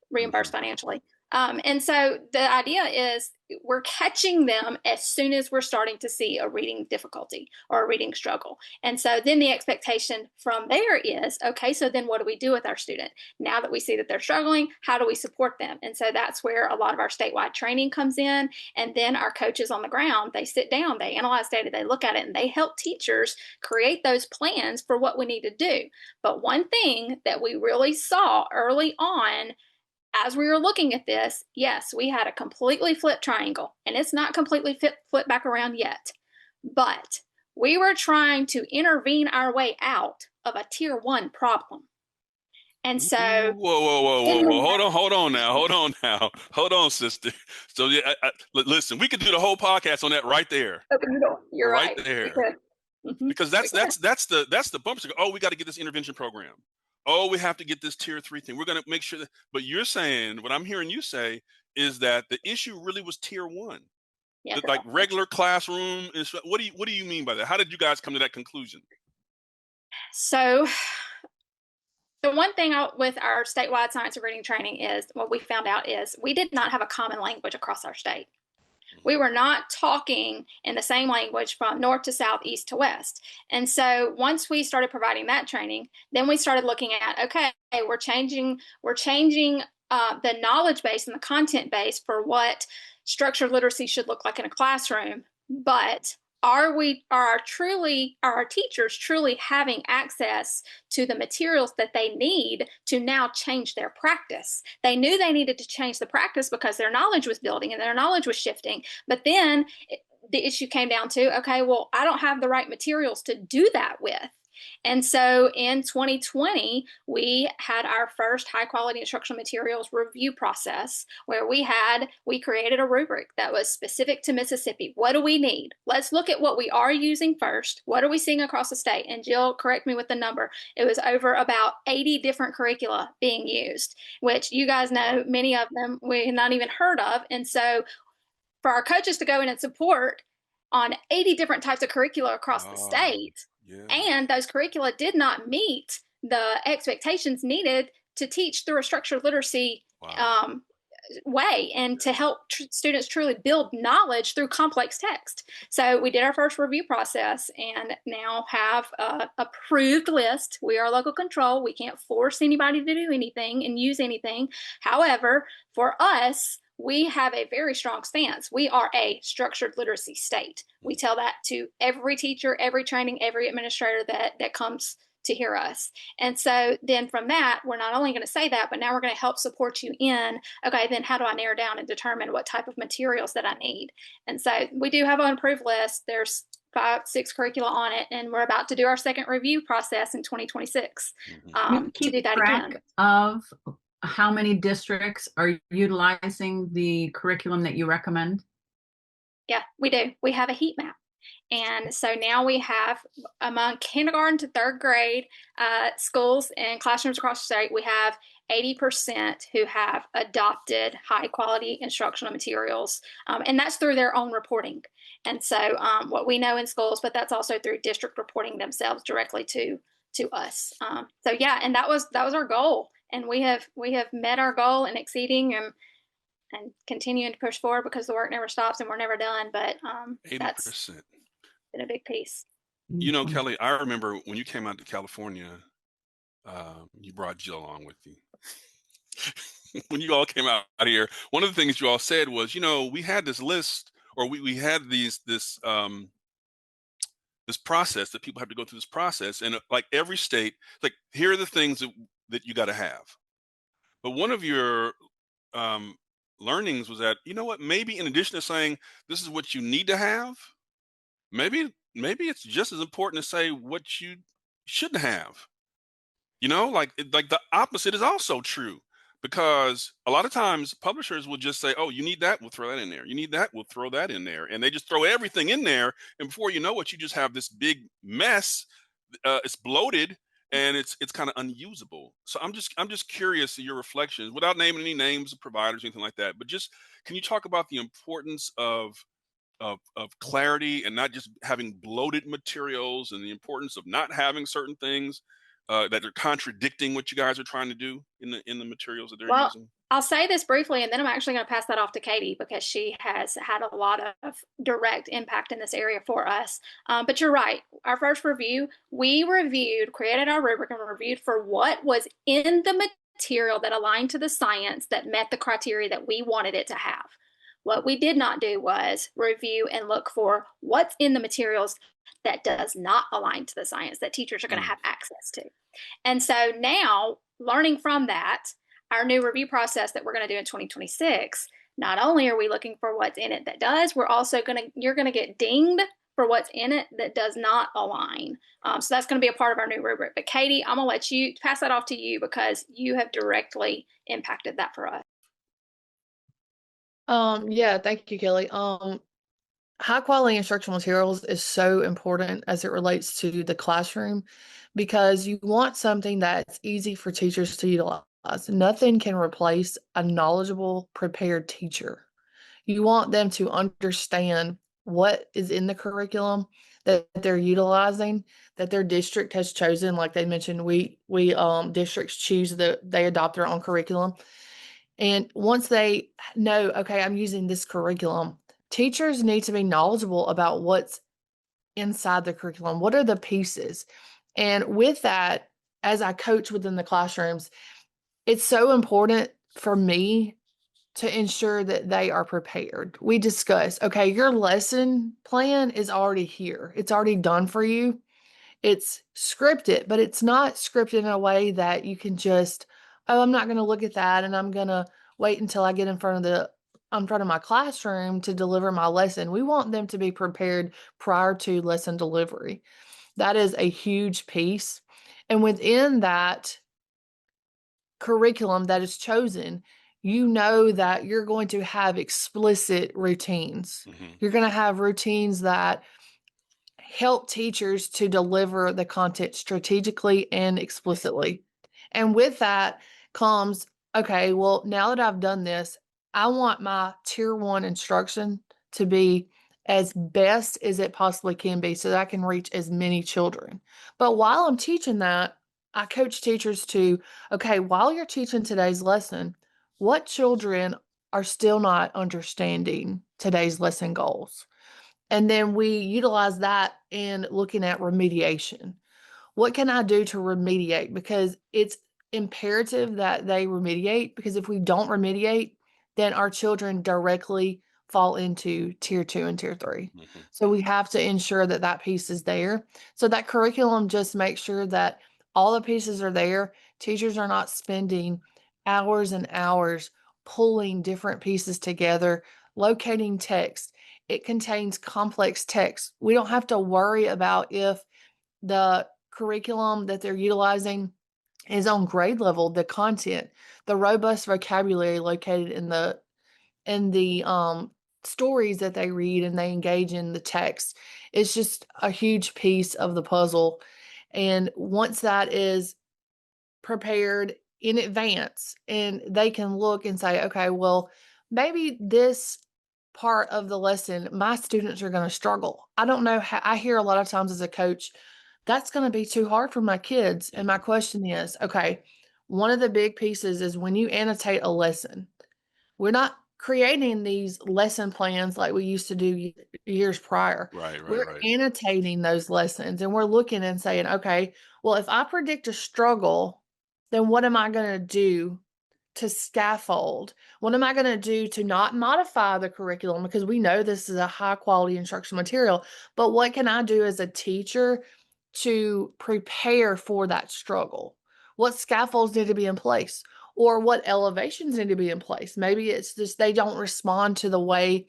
Speaker 4: reimburse financially. And so the idea is we're catching them as soon as we're starting to see a reading difficulty or a reading struggle. And so then the expectation from there is, okay, so then what do we do with our student? Now that we see that they're struggling, how do we support them? And so that's where a lot of our statewide training comes in. And then our coaches on the ground, they sit down, they analyze data, they look at it, and they help teachers create those plans for what we need to do. But one thing that we really saw early on as we were looking at this, yes, we had a completely flipped triangle, and it's not completely flipped back around yet, but we were trying to intervene our way out of a tier 1 problem. And so,
Speaker 2: whoa, hold on, sister. So yeah, listen, we could do the whole podcast on that right there.
Speaker 4: You're right
Speaker 2: there, because that's the bumper sticker. Oh, we got to get this intervention program. Oh, we have to get this tier 3 thing. We're going to make sure that, but you're saying, what I'm hearing you say is that the issue really was tier 1, like regular classroom. What do you mean by that? How did you guys come to that conclusion?
Speaker 4: So the one thing with our statewide science of reading training is what we found out is we did not have a common language across our state. We were not talking in the same language from north to south, east to west. And so once we started providing that training, then we started looking at, okay, we're changing the knowledge base and the content base for what structured literacy should look like in a classroom. But are our teachers truly having access to the materials that they need to now change their practice? They knew they needed to change the practice because their knowledge was building and their knowledge was shifting. But then the issue came down to, okay, well, I don't have the right materials to do that with. And so in 2020, we had our first high quality instructional materials review process where we created a rubric that was specific to Mississippi. What do we need? Let's look at what we are using first. What are we seeing across the state? And Jill, correct me with the number. It was over about 80 different curricula being used, which you guys know, many of them we had not even heard of. And so for our coaches to go in and support on 80 different types of curricula across the state, and those curricula did not meet the expectations needed to teach through a structured literacy way and to help students truly build knowledge through complex text. So we did our first review process and now have an approved list. We are local control. We can't force anybody to do anything and use anything. However, for us, we have a very strong stance. We are a structured literacy state. We tell that to every teacher, every training, every administrator that comes to hear us. And so then from that, we're not only going to say that, but now we're going to help support you in, okay, then how do I narrow down and determine what type of materials that I need? And so we do have an approved list. There's 5-6 curricula on it, and we're about to do our second review process in 2026 to do that again.
Speaker 1: Of how many districts are utilizing the curriculum that you recommend?
Speaker 4: Yeah, we do. We have a heat map. And so now we have among kindergarten to third grade schools and classrooms across the state, we have 80% who have adopted high quality instructional materials. And that's through their own reporting. And so what we know in schools, but that's also through district reporting themselves directly to us. So yeah, and that was our goal. And we have met our goal and exceeding and continuing to push forward because the work never stops and we're never done. But 80%. That's been a big piece.
Speaker 2: You know, Kelly, I remember when you came out to California, you brought Jill along with you. When you all came out here, one of the things you all said was, we had this list, or we had this this process that people have to go through this process. And like every state, like here are the things that you got to have. But one of your learnings was that, you know what, maybe in addition to saying this is what you need to have, maybe it's just as important to say what you shouldn't have. You know, like the opposite is also true, because a lot of times publishers will just say, "Oh, you need that? We'll throw that in there. You need that? We'll throw that in there," and they just throw everything in there, and before you know it, you just have this big mess. It's bloated and it's kind of unusable. So I'm just curious of your reflections, without naming any names of providers or anything like that. But just can you talk about the importance of clarity and not just having bloated materials, and the importance of not having certain things that are contradicting what you guys are trying to do in the materials that they're
Speaker 4: Well,
Speaker 2: using?
Speaker 4: I'll say this briefly, and then I'm actually going to pass that off to Katie because she has had a lot of direct impact in this area for us. But you're right. Our first review, we created our rubric and reviewed for what was in the material that aligned to the science that met the criteria that we wanted it to have. What we did not do was review and look for what's in the materials that does not align to the science that teachers are going to have access to. And so now, learning from that, our new review process that we're going to do in 2026, not only are we looking for what's in it that does, you're going to get dinged for what's in it that does not align. So that's going to be a part of our new rubric. But Katie, I'm going to let you pass that off to you because you have directly impacted that for us.
Speaker 5: Yeah, thank you, Kelly. High quality instructional materials is so important as it relates to the classroom, because you want something that's easy for teachers to utilize. Nothing can replace a knowledgeable, prepared teacher. You want them to understand what is in the curriculum that they're utilizing, that their district has chosen. Like they mentioned, we districts choose they adopt their own curriculum. And once they know, okay, I'm using this curriculum, teachers need to be knowledgeable about what's inside the curriculum. What are the pieces? And with that, as I coach within the classrooms, it's so important for me to ensure that they are prepared. We discuss, okay, your lesson plan is already here. It's already done for you. It's scripted, but it's not scripted in a way that you can just, oh, I'm not going to look at that and I'm going to wait until I get in front of my classroom to deliver my lesson. We want them to be prepared prior to lesson delivery. That is a huge piece. And within that curriculum that is chosen, you know that you're going to have explicit routines. You're going to have routines that help teachers to deliver the content strategically and explicitly. And with that comes, okay, well, now that I've done this, I want my tier 1 instruction to be as best as it possibly can be so that I can reach as many children. But while I'm teaching that, I coach teachers to, okay, while you're teaching today's lesson, what children are still not understanding today's lesson goals? And then we utilize that in looking at remediation. What can I do to remediate? Because it's imperative that they remediate, because if we don't remediate, then our children directly fall into tier 2 and tier 3. So we have to ensure that that piece is there. So that curriculum just makes sure that all the pieces are there. Teachers are not spending hours and hours pulling different pieces together, locating text. It contains complex text. We don't have to worry about if the curriculum that they're utilizing is on grade level, the content, the robust vocabulary located in the stories that they read and they engage in the text. It's just a huge piece of the puzzle. And once that is prepared in advance and they can look and say, okay, well, maybe this part of the lesson, my students are going to struggle. I don't know how. I hear a lot of times as a coach, that's going to be too hard for my kids. And my question is, okay, one of the big pieces is when you annotate a lesson, we're not creating these lesson plans like we used to do years prior. We're annotating those lessons and we're looking and saying, okay, well, if I predict a struggle, then what am I going to do to scaffold? What am I going to do to not modify the curriculum? Because we know this is a high quality instructional material, but what can I do as a teacher to prepare for that struggle? What scaffolds need to be in place, or what elevations need to be in place? Maybe it's just they don't respond to the way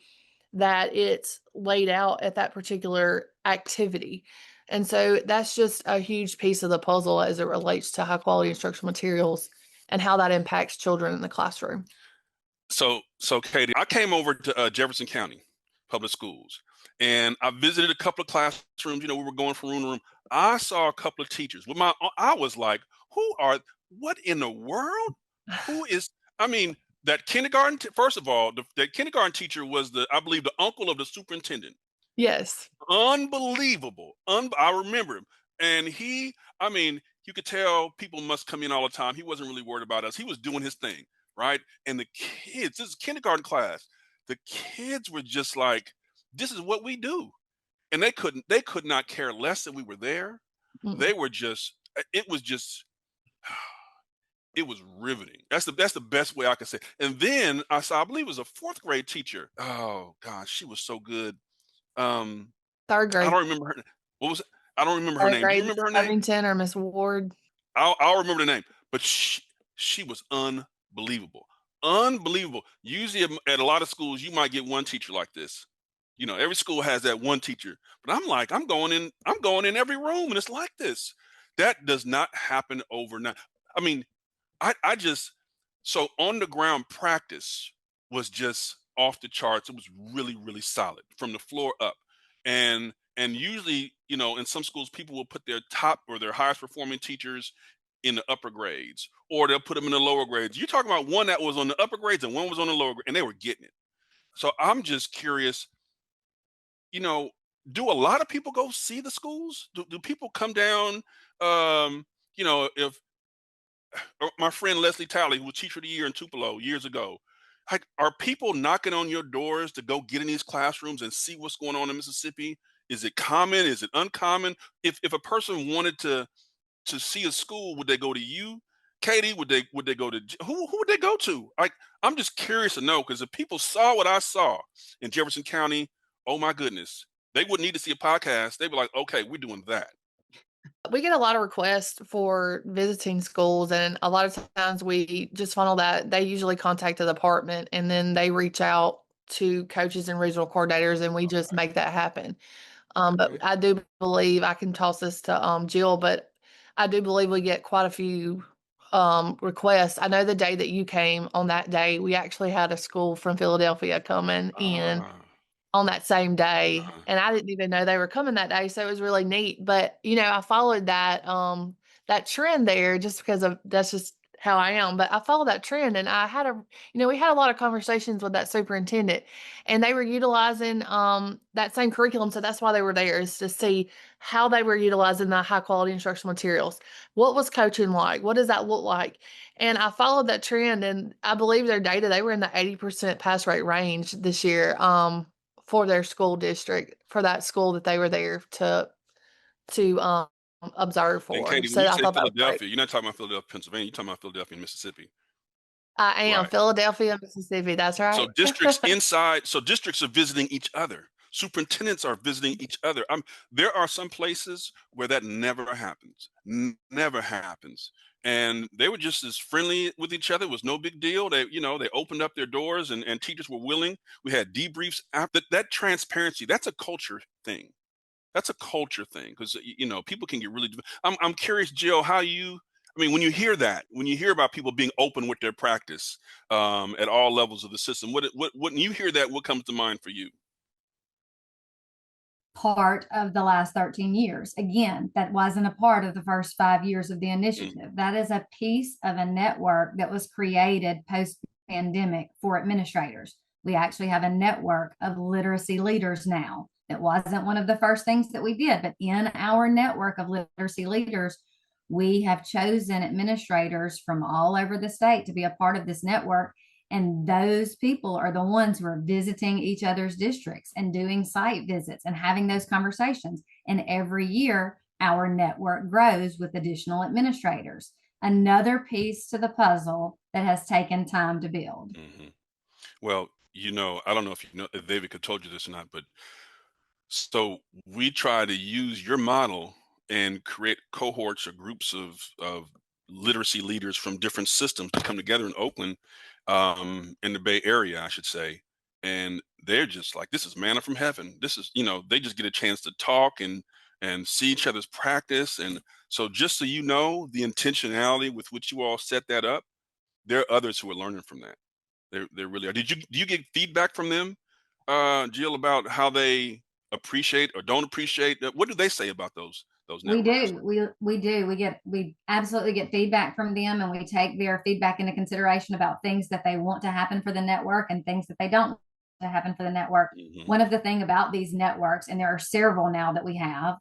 Speaker 5: that it's laid out at that particular activity. And so that's just a huge piece of the puzzle as it relates to high quality instructional materials and how that impacts children in the classroom.
Speaker 2: So Katie, I came over to Jefferson County Public Schools, and I visited a couple of classrooms. We were going from room to room. I saw a couple of teachers. I was like, what in the world? Who is, that kindergarten, first of all, that kindergarten teacher was I believe the uncle of the superintendent.
Speaker 5: Yes.
Speaker 2: Unbelievable. I remember him. And you could tell people must come in all the time. He wasn't really worried about us. He was doing his thing, right? And the kids, this is kindergarten class, the kids were just like, this is what we do. And they could not care less that we were there.
Speaker 5: Mm.
Speaker 2: They were just, it was riveting. That's the best way I could say. And then I believe it was a 4th grade teacher. Oh gosh, she was so good.
Speaker 5: 3rd grade.
Speaker 2: I don't remember her. What was it? I don't remember her
Speaker 5: 3rd
Speaker 2: name. Do you
Speaker 5: grade,
Speaker 2: remember her name?
Speaker 5: Covington or Miss Ward.
Speaker 2: I'll remember the name. But she was unbelievable. Unbelievable. Usually at a lot of schools, you might get one teacher like this. Every school has that one teacher. But I'm going in every room and it's like this. That does not happen overnight. So on the ground practice was just off the charts. It was really, really solid from the floor up. And usually, in some schools, people will put their top or their highest performing teachers in the upper grades, or they'll put them in the lower grades. You're talking about one that was on the upper grades and one was on the lower grade, and they were getting it. So I'm just curious, do a lot of people go see the schools? Do people come down? If my friend Leslie Talley, who was Teacher of the Year in Tupelo years ago, are people knocking on your doors to go get in these classrooms and see what's going on in Mississippi? Is it common? Is it uncommon? If a person wanted to see a school, would they go to you, Katie? Would they go to who would they go to? I'm just curious to know, because if people saw what I saw in Jefferson County, oh my goodness, they wouldn't need to see a podcast. They'd be like, okay, we're doing that.
Speaker 5: We get a lot of requests for visiting schools, and a lot of times we just funnel that. They usually contact the department, and then they reach out to coaches and regional coordinators, and we just make that happen. But
Speaker 2: Okay.
Speaker 5: I do believe, I can toss this to Jill, but I do believe we get quite a few requests. I know the day that you came, on that day, we actually had a school from Philadelphia coming in on that same day, and I didn't even know they were coming that day, so it was really neat. But I followed that trend there, just because of that's just how I am. But I followed that trend, and I had we had a lot of conversations with that superintendent, and they were utilizing that same curriculum. So that's why they were there, is to see how they were utilizing the high quality instructional materials. What was coaching like? What does that look like? And I followed that trend, and I believe their data, they were in the 80% pass rate range this year. For their school district, for that school that they were there to observe for.
Speaker 2: And Katie,
Speaker 5: So
Speaker 2: when you
Speaker 5: I
Speaker 2: say
Speaker 5: thought that was
Speaker 2: Philadelphia,
Speaker 5: great.
Speaker 2: you're not talking about Philadelphia, Pennsylvania. You're talking about Philadelphia and Mississippi.
Speaker 5: I am
Speaker 2: Right.
Speaker 5: Philadelphia, Mississippi. That's right.
Speaker 2: So districts are visiting each other. Superintendents are visiting each other. There are some places where that never happens. Never happens. And they were just as friendly with each other. It was no big deal. They opened up their doors, and teachers were willing. We had debriefs after that. Transparency, that's a culture thing. That's a culture thing, because people can get really. I'm curious, Jill, how when you hear about people being open with their practice at all levels of the system, when you hear that, what comes to mind for you?
Speaker 3: Part of the last 13 years. Again, that wasn't a part of the first 5 years of the initiative. That is a piece of a network that was created post-pandemic for administrators. We actually have a network of literacy leaders now. It wasn't one of the first things that we did, but in our network of literacy leaders, we have chosen administrators from all over the state to be a part of this network. And those people are the ones who are visiting each other's districts and doing site visits and having those conversations. And every year, our network grows with additional administrators. Another piece to the puzzle that has taken time to build.
Speaker 2: Mhm. Well, I don't know if David could told you this or not, but so we try to use your model and create cohorts or groups of literacy leaders from different systems to come together in Oakland, in the Bay Area, I should say. And they're just like, this is manna from heaven. This is, they just get a chance to talk and see each other's practice. And so just so you know, the intentionality with which you all set that up, there are others who are learning from that. They really are. Do you get feedback from them, Jill, about how they appreciate or don't appreciate? What do they say about those
Speaker 3: We
Speaker 2: networks?
Speaker 3: do. We absolutely get feedback from them, and we take their feedback into consideration about things that they want to happen for the network and things that they don't want to happen for the network.
Speaker 2: Mhm.
Speaker 3: One of the thing about these networks, and there are several now that we have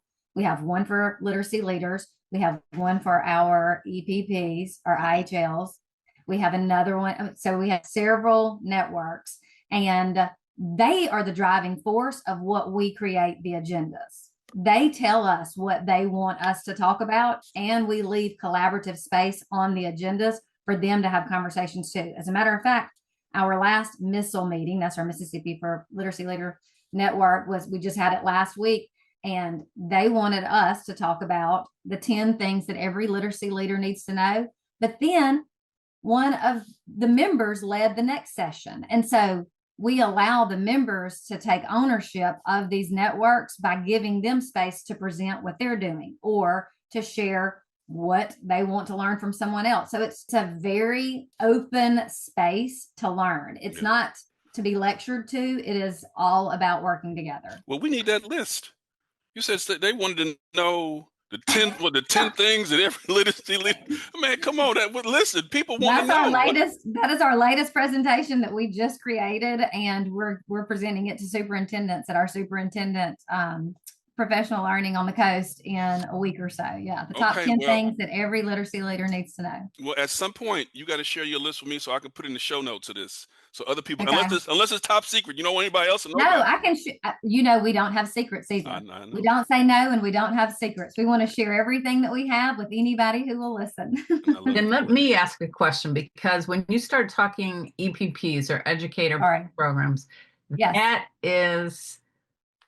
Speaker 3: one for literacy leaders. We have one for our EPPs or IHLs. We have another one. So we have several networks, and they are the driving force of what we create the agendas. They tell us what they want us to talk about, and we leave collaborative space on the agendas for them to have conversations too. As a matter of fact, our last MISL meeting, that's our Mississippi for Literacy Leader Network, we just had it last week, and they wanted us to talk about the 10 things that every literacy leader needs to know. But then one of the members led the next session. And so we allow the members to take ownership of these networks by giving them space to present what they're doing or to share what they want to learn from someone else. So it's a very open space to learn. It's not to be lectured to. It is all about working together.
Speaker 2: Well, we need that list. You said they wanted to know the 10 things that every literacy leader. Man, come on, listen. People want to know.
Speaker 3: That is our latest presentation that we just created, and we're presenting it to superintendents at our superintendent professional learning on the coast in a week or so. Yeah, the top 10 things that every literacy leader needs to know.
Speaker 2: Well, at some point, you got to share your list with me so I can put in the show notes of this. So other people,
Speaker 3: Okay.
Speaker 2: unless it's top secret, you don't want anybody else to know.
Speaker 3: No, I can. We don't have secrets either.
Speaker 2: I know.
Speaker 3: We don't say no, and we don't have secrets. We want to share everything that we have with anybody who will listen.
Speaker 1: Then let me ask a question, because when you start talking EPPs or educator programs,
Speaker 3: yes,
Speaker 1: that is.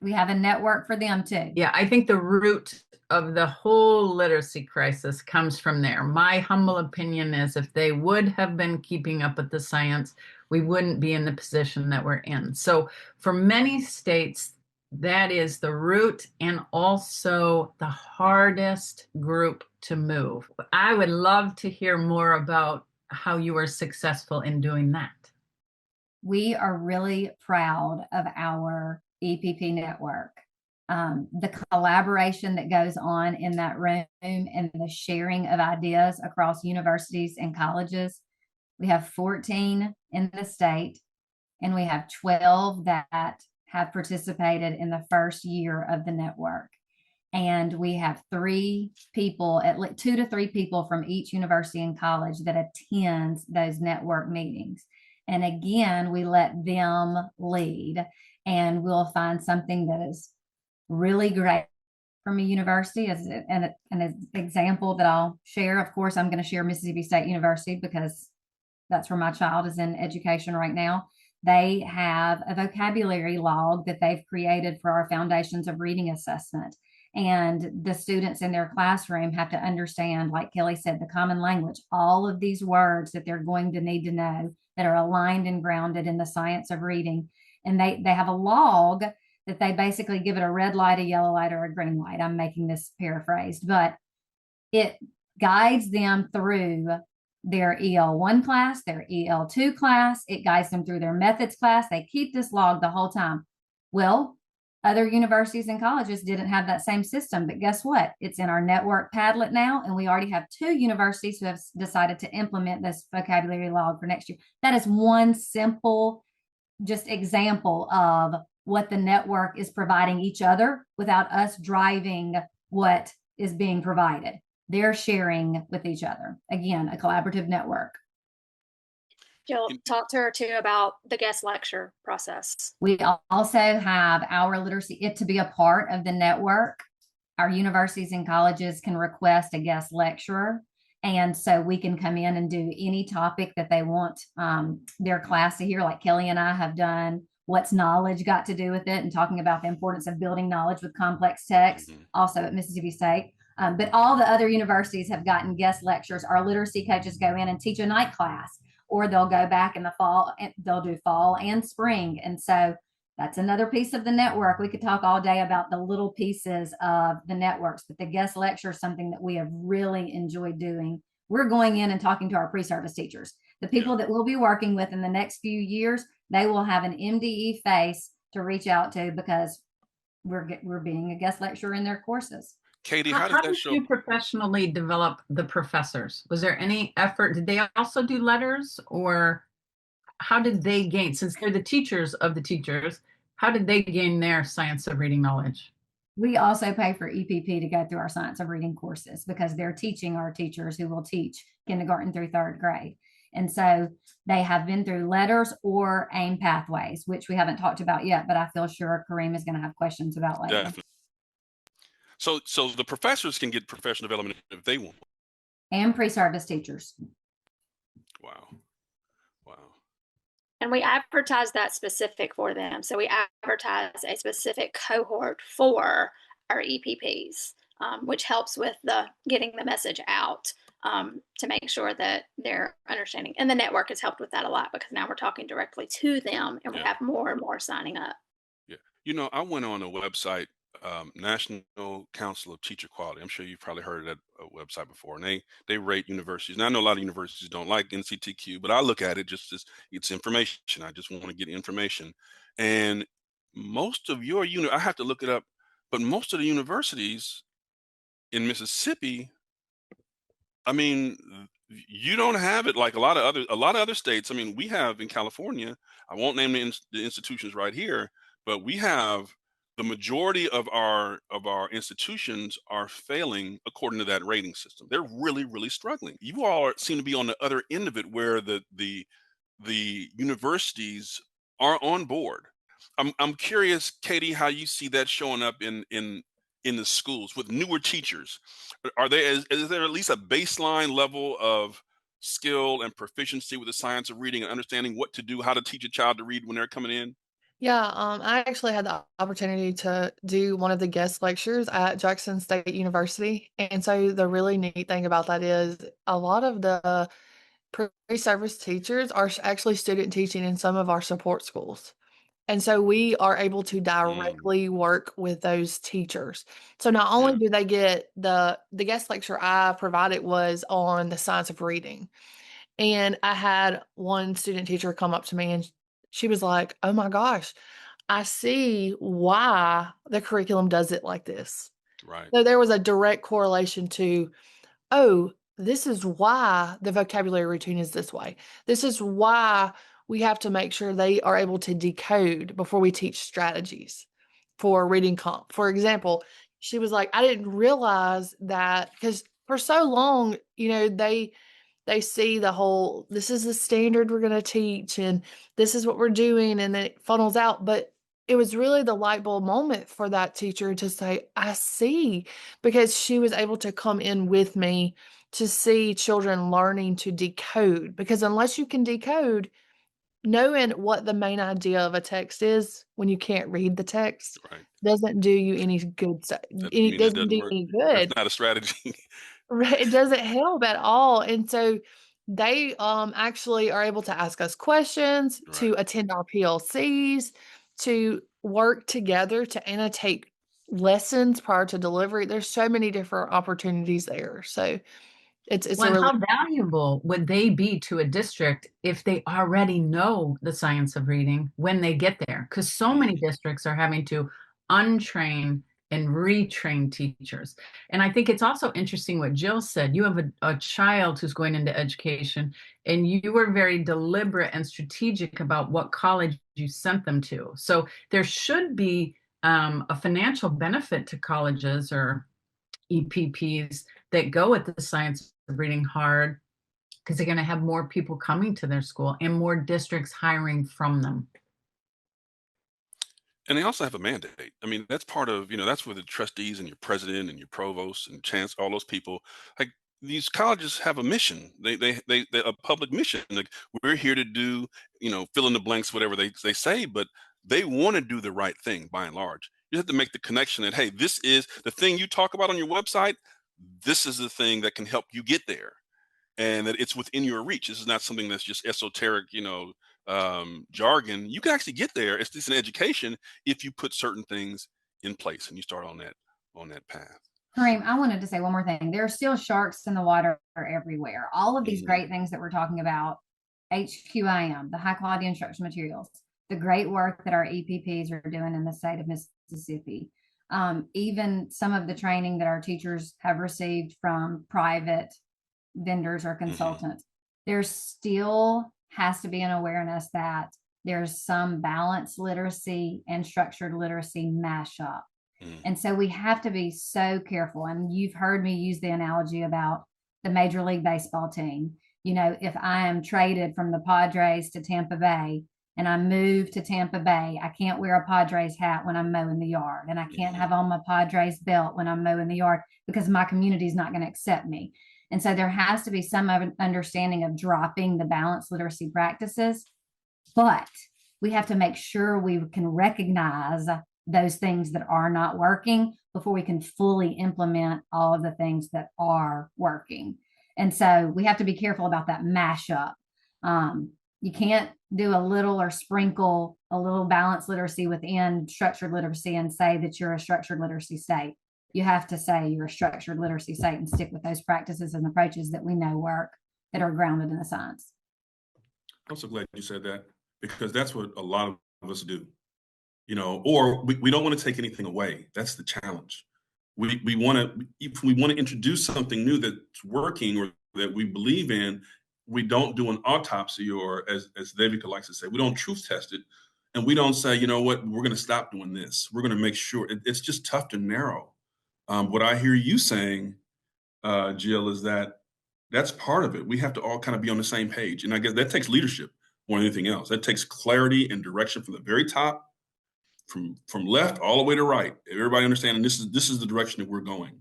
Speaker 3: We have a network for them too.
Speaker 1: Yeah, I think the root of the whole literacy crisis comes from there. My humble opinion is if they would have been keeping up with the science, we wouldn't be in the position that we're in. So for many states, that is the root and also the hardest group to move. I would love to hear more about how you were successful in doing that.
Speaker 3: We are really proud of our EPP network. The collaboration that goes on in that room and the sharing of ideas across universities and colleges. We have 14 in the state, and we have 12 that have participated in the first year of the network. And we have 3 people, at least 2 to 3 people from each university and college that attend those network meetings. And again, we let them lead, and we'll find something that is really great from a university as an example that I'll share. Of course, I'm going to share Mississippi State University because that's where my child is in education right now. They have a vocabulary log that they've created for our Foundations of Reading assessment. And the students in their classroom have to understand, like Kelly said, the common language, all of these words that they're going to need to know that are aligned and grounded in the science of reading. And they have a log that they basically give it a red light, a yellow light, or a green light. I'm making this paraphrased, but it guides them through their EL1 class, their EL2 class. It guides them through their methods class. They keep this log the whole time. Well, other universities and colleges didn't have that same system, but guess what? It's in our network Padlet now, and we already have 2 universities who have decided to implement this vocabulary log for next year. That is one simple just example of what the network is providing each other without us driving what is being provided. They're sharing with each other. Again, a collaborative network.
Speaker 4: Jill, talk to her too about the guest lecture process.
Speaker 3: We also have our literacy, to be a part of the network. Our universities and colleges can request a guest lecturer, And so we can come in and do any topic that they want their class to hear, like Kelly and I have done. What's knowledge got to do with it, and talking about the importance of building knowledge with complex text, also at Mississippi State. But all the other universities have gotten guest lectures. Our literacy coaches go in and teach a night class, or they'll go back in the fall and they'll do fall and spring. And so that's another piece of the network. We could talk all day about the little pieces of the networks, but the guest lecture is something that we have really enjoyed doing. We're going in and talking to our pre-service teachers, the people that we'll be working with in the next few years. They will have an MDE face to reach out to, because we're being a guest lecturer in their courses.
Speaker 2: Katie,
Speaker 1: How
Speaker 2: how does that
Speaker 1: did
Speaker 2: show?
Speaker 1: you professionally develop the professors? Was there any effort? Did they also do letters, or how did they gain, since they're the teachers of the teachers, how did they gain their science of reading knowledge?
Speaker 3: We also pay for EPP to go through our science of reading courses, because they're teaching our teachers who will teach kindergarten through third grade. And so they have been through letters or AIM pathways, which we haven't talked about yet, but I feel sure Kareem is going to have questions about later.
Speaker 2: Definitely. So the professors can get professional development if they want.
Speaker 3: And pre-service teachers.
Speaker 2: Wow.
Speaker 4: And we advertise that specific for them. So we advertise a specific cohort for our EPPs, which helps with getting the message out to make sure that they're understanding. And the network has helped with that a lot, because now we're talking directly to them, and we have more and more signing up.
Speaker 2: Yeah. I went on a website, National Council of Teacher Quality. I'm sure you've probably heard of that website before. And they rate universities. And I know a lot of universities don't like NCTQ, but I look at it just as it's information. I just want to get information. And most of your I have to look it up, but most of the universities in Mississippi, I mean, you don't have it like a lot of other states. I mean, we have in California, I won't name the institutions right here, but we have the majority of our institutions are failing according to that rating system. They're really, really struggling. You all seem to be on the other end of it, where the universities are on board. I'm curious, Katie, how you see that showing up in the schools with newer teachers. Is there at least a baseline level of skill and proficiency with the science of reading and understanding what to do, how to teach a child to read when they're coming in?
Speaker 5: Yeah, I actually had the opportunity to do one of the guest lectures at Jackson State University. And so the really neat thing about that is a lot of the pre-service teachers are actually student teaching in some of our support schools. And so we are able to directly work with those teachers. So not only do they get the guest lecture I provided was on the science of reading. And I had one student teacher come up to me and she was like, "Oh my gosh, I see why the curriculum does it like this."
Speaker 2: Right.
Speaker 5: So there was a direct correlation to, oh, this is why the vocabulary routine is this way. This is why we have to make sure they are able to decode before we teach strategies for reading comp. For example, she was like, "I didn't realize that," because for so long, they see the whole, this is the standard we're going to teach and this is what we're doing, and then it funnels out. But it was really the light bulb moment for that teacher to say, "I see," because she was able to come in with me to see children learning to decode. Because unless you can decode, knowing what the main idea of a text is when you can't read the text doesn't do you any good. It doesn't do any good.
Speaker 2: That's not a strategy.
Speaker 5: Right, it doesn't help at all. And so they actually are able to ask us questions, to attend our PLCs, to work together to annotate lessons prior to delivery. There's so many different opportunities there. So it's
Speaker 1: Well,
Speaker 5: a really,
Speaker 1: how valuable would they be to a district if they already know the science of reading when they get there? Because so many districts are having to untrain and retrain teachers. And I think it's also interesting what Jill said. You have a child who's going into education, and you were very deliberate and strategic about what college you sent them to. So there should be a financial benefit to colleges or EPPs that go with the science of reading hard, because they're going to have more people coming to their school and more districts hiring from them.
Speaker 2: And they also have a mandate. I mean, that's part of, that's where the trustees and your president and your provost and chance, all those people, like, these colleges have a mission. They a public mission. Like, we're here to do, fill in the blanks, whatever they say, but they want to do the right thing by and large. You have to make the connection that, hey, this is the thing you talk about on your website. This is the thing that can help you get there, and that it's within your reach. This is not something that's just esoteric, jargon. You can actually get there. It's just an education if you put certain things in place and you start on that path.
Speaker 3: Kareem, I wanted to say one more thing. There are still sharks in the water everywhere. All of these great things that we're talking about, HQIM, the high quality instruction materials, the great work that our EPPs are doing in the state of Mississippi, even some of the training that our teachers have received from private vendors or consultants, there still has to be an awareness that there's some balanced literacy and structured literacy mashup. And so we have to be so careful. And you've heard me use the analogy about the Major League Baseball team. If I am traded from the Padres to Tampa Bay and I move to Tampa Bay, I can't wear a Padres hat when I'm mowing the yard. And I can't have on my Padres belt when I'm mowing the yard because my community is not going to accept me. And so there has to be some understanding of dropping the balanced literacy practices. But we have to make sure we can recognize those things that are not working before we can fully implement all of the things that are working. And so we have to be careful about that mashup. You can't do a little or sprinkle a little balanced literacy within structured literacy and say that you're a structured literacy state. You have to say you're a structured literacy state and stick with those practices and approaches that we know work, that are grounded in the science.
Speaker 6: I'm so glad you said that, because that's what a lot of us do. Or we don't want to take anything away. That's the challenge. We want to, if we want to introduce something new that's working or that we believe in, we don't do an autopsy, or as Devika likes to say, we don't truth test it. And we don't say, you know what, we're going to stop doing this. We're going to make sure. It's just tough to narrow. What I hear you saying, Jill, is that that's part of it. We have to all kind of be on the same page. And I guess that takes leadership more than anything else. That takes clarity and direction from the very top, from left all the way to right. Everybody understanding this is the direction that we're going.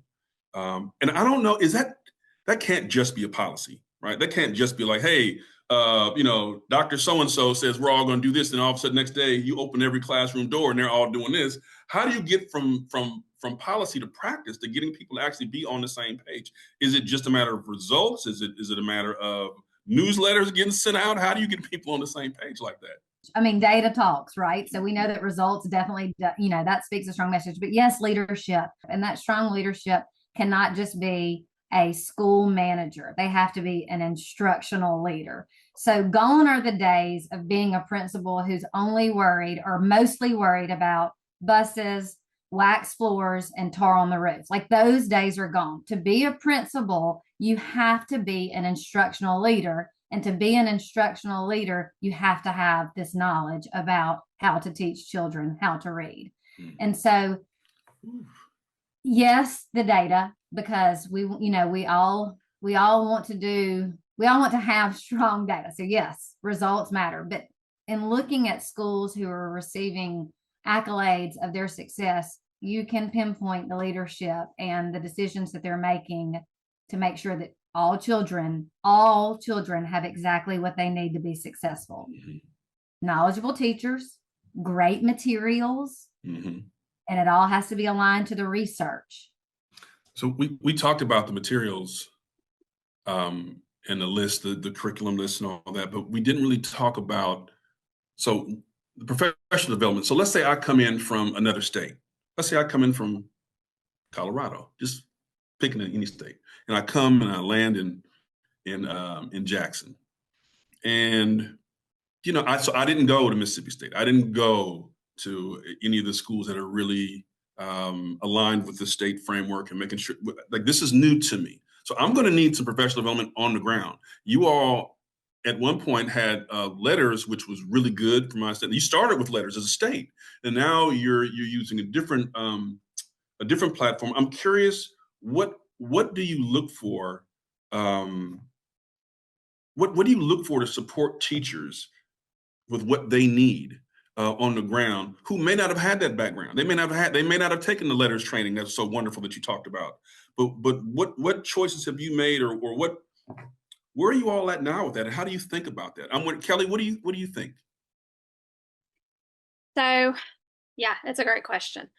Speaker 6: And I don't know, that can't just be a policy, right? That can't just be like, hey, Dr. So-and-so says we're all going to do this. And all of a sudden next day you open every classroom door and they're all doing this. How do you get from policy to practice to getting people to actually be on the same page? Is it just a matter of results? Is it a matter of newsletters getting sent out? How do you get people on the same page like that?
Speaker 3: I mean, data talks, right? So we know that results definitely, that speaks a strong message. But yes, leadership. And that strong leadership cannot just be a school manager. They have to be an instructional leader. So gone are the days of being a principal who's only worried or mostly worried about buses, wax floors, and tar on the roofs. Like, those days are gone. To be a principal, you have to be an instructional leader. And to be an instructional leader, you have to have this knowledge about how to teach children how to read. And so, yes, the data, because we all want to have strong data. So yes, results matter. But in looking at schools who are receiving accolades of their success, you can pinpoint the leadership and the decisions that they're making to make sure that all children have exactly what they need to be successful. Knowledgeable teachers, great materials, and it all has to be aligned to the research.
Speaker 6: So we talked about the materials and the list, the curriculum list and all that, but we didn't really talk about, so the professional development. So let's say I come in from another state. Let's say I come in from Colorado, just picking any state, and I come and I land in Jackson, and so I didn't go to Mississippi State. I didn't go to any of the schools that are really aligned with the state framework and making sure, like, this is new to me. So I'm going to need some professional development on the ground. You all at one point had letters, which was really good for my state. You started with letters as a state, and now you're using a different platform. I'm curious, what do you look for? What do you look for to support teachers with what they need on the ground, who may not have had that background? They may not have taken the letters training that's so wonderful that you talked about. But what choices have you made, or where are you all at now with that? And how do you think about that? Kelly, what do you think?
Speaker 4: So, yeah, it's a great question.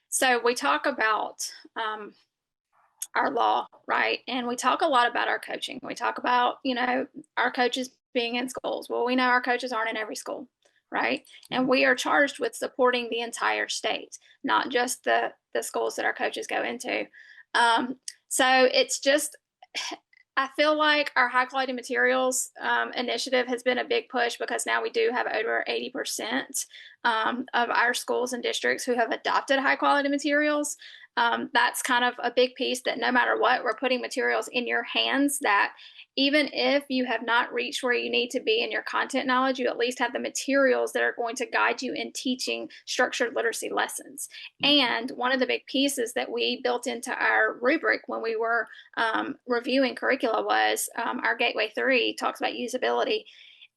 Speaker 4: So we talk about our law, right? And we talk a lot about our coaching. We talk about, our coaches being in schools. Well, we know our coaches aren't in every school, right? And we are charged with supporting the entire state, not just the schools that our coaches go into. So it's just, I feel like our high quality materials initiative has been a big push, because now we do have over 80% of our schools and districts who have adopted high quality materials. That's kind of a big piece, that no matter what, we're putting materials in your hands that even if you have not reached where you need to be in your content knowledge, you at least have the materials that are going to guide you in teaching structured literacy lessons. And one of the big pieces that we built into our rubric when we were reviewing curricula was our Gateway 3 talks about usability.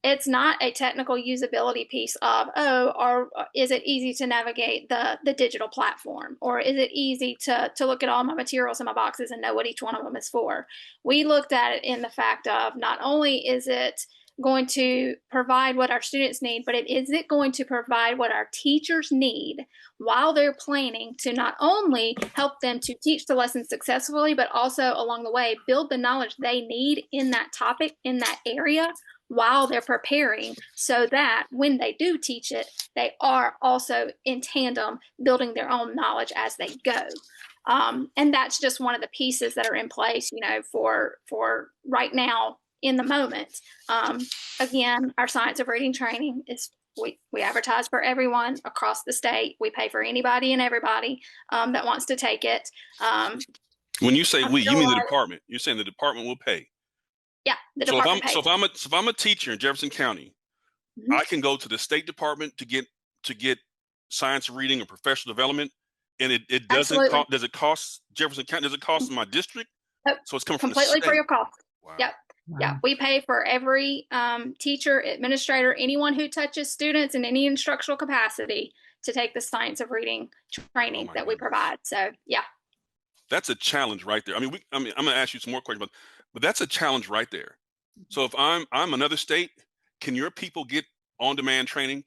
Speaker 4: It's not a technical usability piece of, or is it easy to navigate the digital platform? Or is it easy to look at all my materials in my boxes and know what each one of them is for? We looked at it in the fact of, not only is it going to provide what our students need, but is it going to provide what our teachers need while they're planning to not only help them to teach the lesson successfully, but also along the way build the knowledge they need in that topic, in that area, while they're preparing, so that when they do teach it, they are also in tandem building their own knowledge as they go. And that's just one of the pieces that are in place, for right now in the moment. Again, our science of reading training is, we advertise for everyone across the state. We pay for anybody and everybody that wants to take it.
Speaker 2: When you say we, you mean the department. You're saying the department will pay.
Speaker 4: Yeah, the department pays.
Speaker 2: So if I'm a teacher in Jefferson County, I can go to the State Department to get science reading or professional development, and it doesn't cost. Does it cost Jefferson County? Does it cost my district?
Speaker 4: Nope.
Speaker 2: So it's coming
Speaker 4: completely
Speaker 2: from the state.
Speaker 4: free of cost.
Speaker 2: Wow.
Speaker 4: Yep.
Speaker 1: Wow.
Speaker 4: Yeah, we pay for every teacher, administrator, anyone who touches students in any instructional capacity to take the science of reading training that we provide. So yeah,
Speaker 2: that's a challenge right there. I mean, I'm going to ask you some more questions, but that's a challenge right there. So if I'm another state, can your people get on-demand training?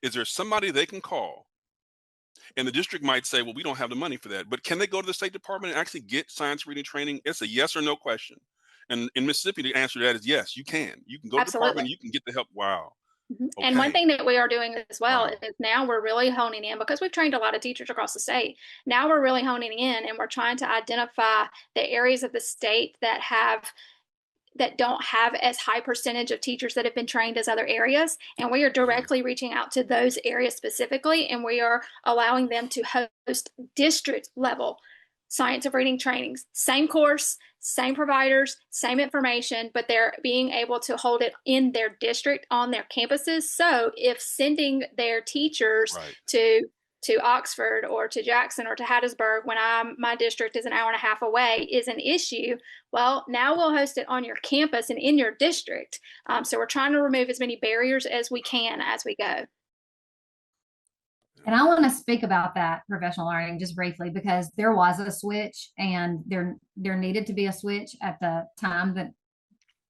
Speaker 2: Is there somebody they can call? And the district might say, well, we don't have the money for that. But can they go to the State Department and actually get science reading training? It's a yes or no question. And in Mississippi, the answer to that is yes, you can. You can go to the department, you can get the help. Wow.
Speaker 4: Mm-hmm.
Speaker 2: Okay.
Speaker 4: And one thing that we are doing as well is now we're really honing in, because we've trained a lot of teachers across the state. Now we're really honing in, and we're trying to identify the areas of the state that don't have as high percentage of teachers that have been trained as other areas. And we are directly reaching out to those areas specifically, and we are allowing them to host district level science of reading trainings. Same course, same providers, same information, but they're being able to hold it in their district on their campuses. So if sending their teachers to Oxford or to Jackson or to Hattiesburg when my district is an hour and a half away is an issue, well, now we'll host it on your campus and in your district. So we're trying to remove as many barriers as we can as we go.
Speaker 3: And I want to speak about that professional learning just briefly, because there was a switch, and there needed to be a switch at the time that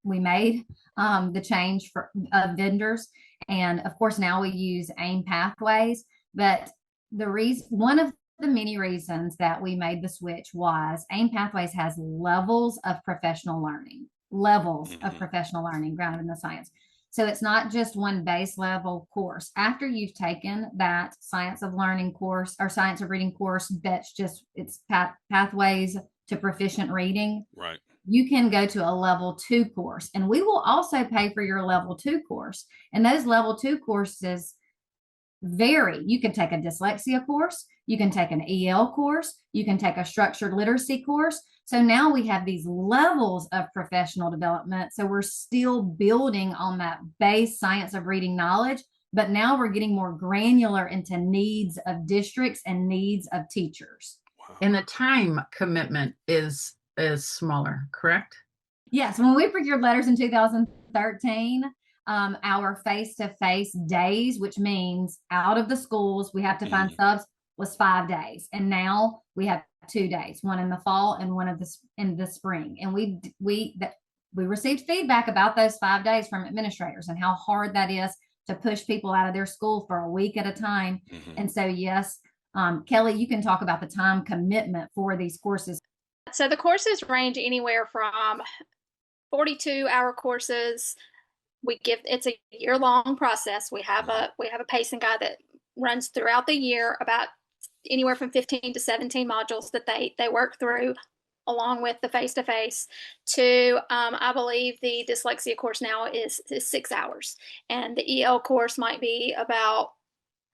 Speaker 3: we made the change for vendors. And of course, now we use AIM pathways, but one of the many reasons that we made the switch was AIM pathways has levels of professional learning grounded in the science. So it's not just one base level course. After you've taken that science of learning course or science of reading course, it's pathways to proficient reading.
Speaker 2: Right.
Speaker 3: You can go to a level 2 course, and we will also pay for your level 2 course. And those level 2 courses vary. You can take a dyslexia course, you can take an EL course, you can take a structured literacy course. So now we have these levels of professional development. So we're still building on that base science of reading knowledge, but now we're getting more granular into needs of districts and needs of teachers.
Speaker 2: Wow.
Speaker 1: And the time commitment is smaller, correct?
Speaker 3: Yes. When we procured letters in 2013, our face-to-face days, which means out of the schools, we have to find subs, was 5 days. And now we have 2 days, one in the fall and one in the spring. And we received feedback about those 5 days from administrators and how hard that is to push people out of their school for a week at a time. And so, yes, Kelly, you can talk about the time commitment for these courses.
Speaker 4: So the courses range anywhere from 42-hour courses. It's a year-long process. We have a pacing guide that runs throughout the year, about anywhere from 15 to 17 modules that they work through, along with the face-to-face. I believe the dyslexia course now is 6 hours, and the EL course might be about,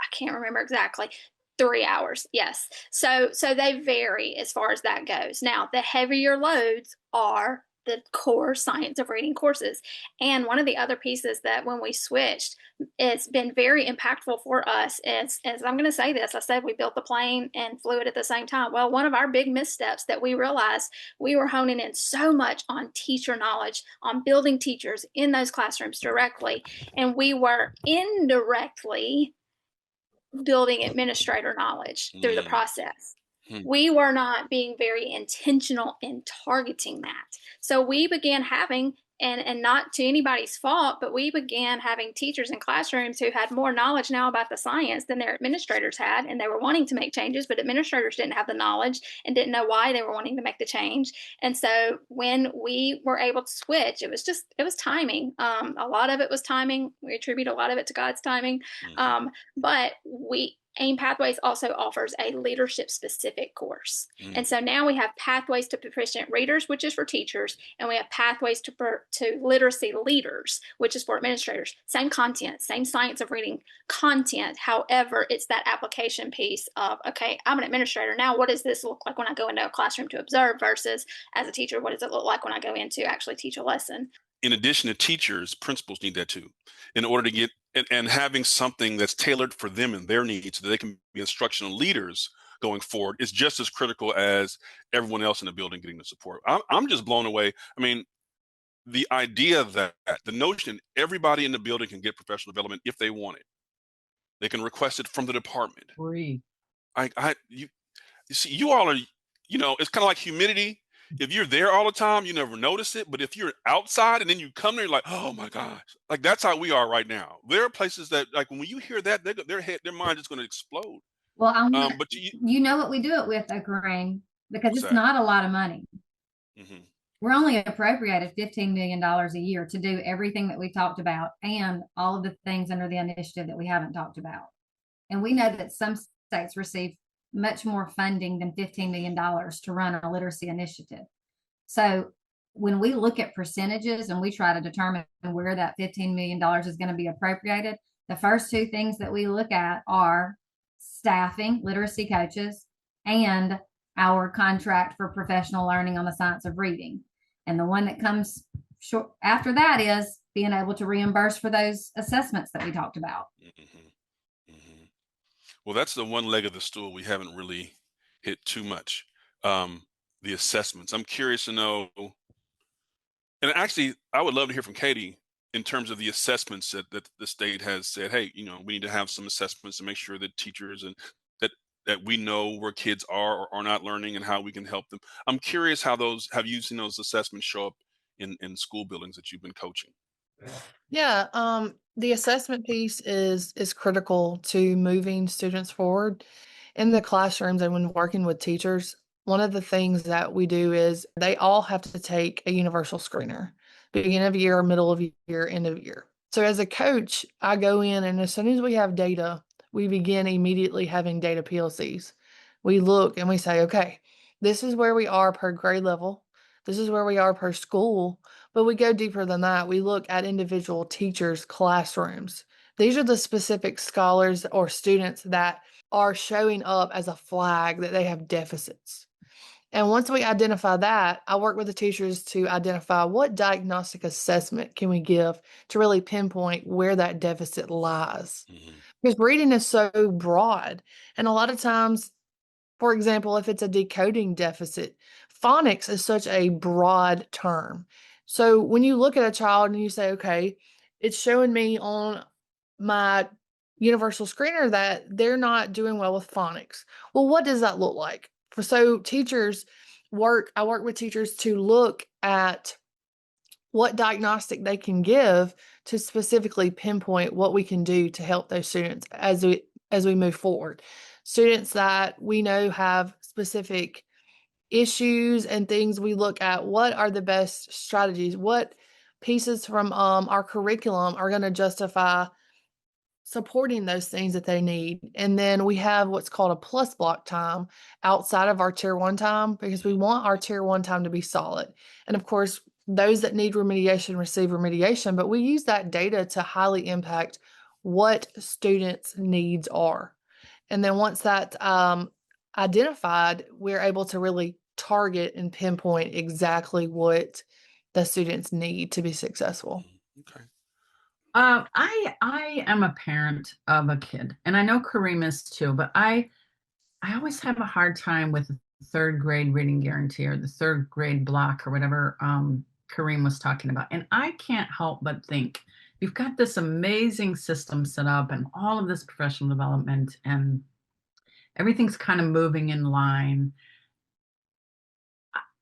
Speaker 4: I can't remember exactly, 3 hours. Yes. So they vary as far as that goes. Now, the heavier loads are the core science of reading courses. And one of the other pieces that when we switched, it's been very impactful for us is, as I'm going to say this, I said we built the plane and flew it at the same time. Well, one of our big missteps that we realized, we were honing in so much on teacher knowledge, on building teachers in those classrooms directly, and we were indirectly building administrator knowledge through the process. We were not being very intentional in targeting that. So we began having, and not to anybody's fault, but we began having teachers in classrooms who had more knowledge now about the science than their administrators had, and they were wanting to make changes, but administrators didn't have the knowledge and didn't know why they were wanting to make the change. And so when we were able to switch, it was timing. A lot of it was timing. We attribute a lot of it to God's timing. But AIM Pathways also offers a leadership specific course. And so now we have Pathways to Proficient Readers, which is for teachers, and we have Pathways to Literacy Leaders, which is for administrators. Same content, same science of reading content. However, it's that application piece of, okay, I'm an administrator. Now, what does this look like when I go into a classroom to observe versus as a teacher, what does it look like when I go in to actually teach a lesson?
Speaker 2: In addition to teachers, principals need that too, in order to get and having something that's tailored for them and their needs so that they can be instructional leaders going forward is just as critical as everyone else in the building getting the support. I'm just blown away. I mean, the idea that the notion everybody in the building can get professional development if they want it. They can request it from the department.
Speaker 1: Free.
Speaker 2: You see, you all are, it's kind of like humidity. If you're there all the time, you never notice it. But if you're outside and then you come there, you're like, oh my gosh, like that's how we are right now. There are places that, like, when you hear that, their mind is going to explode.
Speaker 3: Well,
Speaker 2: but
Speaker 3: you know what we do it with, Kareem, because it's
Speaker 2: that?
Speaker 3: not a lot of money.
Speaker 2: Mm-hmm.
Speaker 3: We're only appropriated $15 million a year to do everything that we talked about and all of the things under the initiative that we haven't talked about. And we know that some states receive much more funding than $15 million to run a literacy initiative. So when we look at percentages and we try to determine where that $15 million is going to be appropriated, the first two things that we look at are staffing, literacy coaches, and our contract for professional learning on the science of reading. And the one that comes short after that is being able to reimburse for those assessments that we talked about.
Speaker 2: Well, that's the one leg of the stool we haven't really hit too much. The assessments. I'm curious to know, and actually, I would love to hear from Katie in terms of the assessments that the state has said, hey, we need to have some assessments to make sure that teachers and that we know where kids are or are not learning and how we can help them. I'm curious have you seen those assessments show up in school buildings that you've been coaching?
Speaker 5: Yeah, the assessment piece is critical to moving students forward in the classrooms and when working with teachers. One of the things that we do is they all have to take a universal screener, beginning of year, middle of year, end of year. So as a coach, I go in and as soon as we have data, we begin immediately having data PLCs. We look and we say, okay, this is where we are per grade level. This is where we are per school. But we go deeper than that. We look at individual teachers' classrooms. These are the specific scholars or students that are showing up as a flag that they have deficits. And once we identify that, I work with the teachers to identify what diagnostic assessment can we give to really pinpoint where that deficit lies. Because reading is so broad. And a lot of times, for example, if it's a decoding deficit, phonics is such a broad term. So when you look at a child and you say, okay, it's showing me on my universal screener that they're not doing well with phonics. Well, what does that look like? So teachers I work with teachers to look at what diagnostic they can give to specifically pinpoint what we can do to help those students as we move forward. Students that we know have specific issues and things, we look at what are the best strategies, what pieces from our curriculum are going to justify supporting those things that they need. And then we have what's called a plus block time outside of our tier 1 time, because we want our tier 1 time to be solid. And of course, those that need remediation receive remediation, but we use that data to highly impact what students' needs are. And then once that's identified, we're able to really target and pinpoint exactly what the students need to be successful.
Speaker 2: Okay.
Speaker 1: I am a parent of a kid, and I know Kareem is too, but I always have a hard time with the 3rd grade reading guarantee or the 3rd grade block or whatever Kareem was talking about. And I can't help but think you've got this amazing system set up and all of this professional development and everything's kind of moving in line.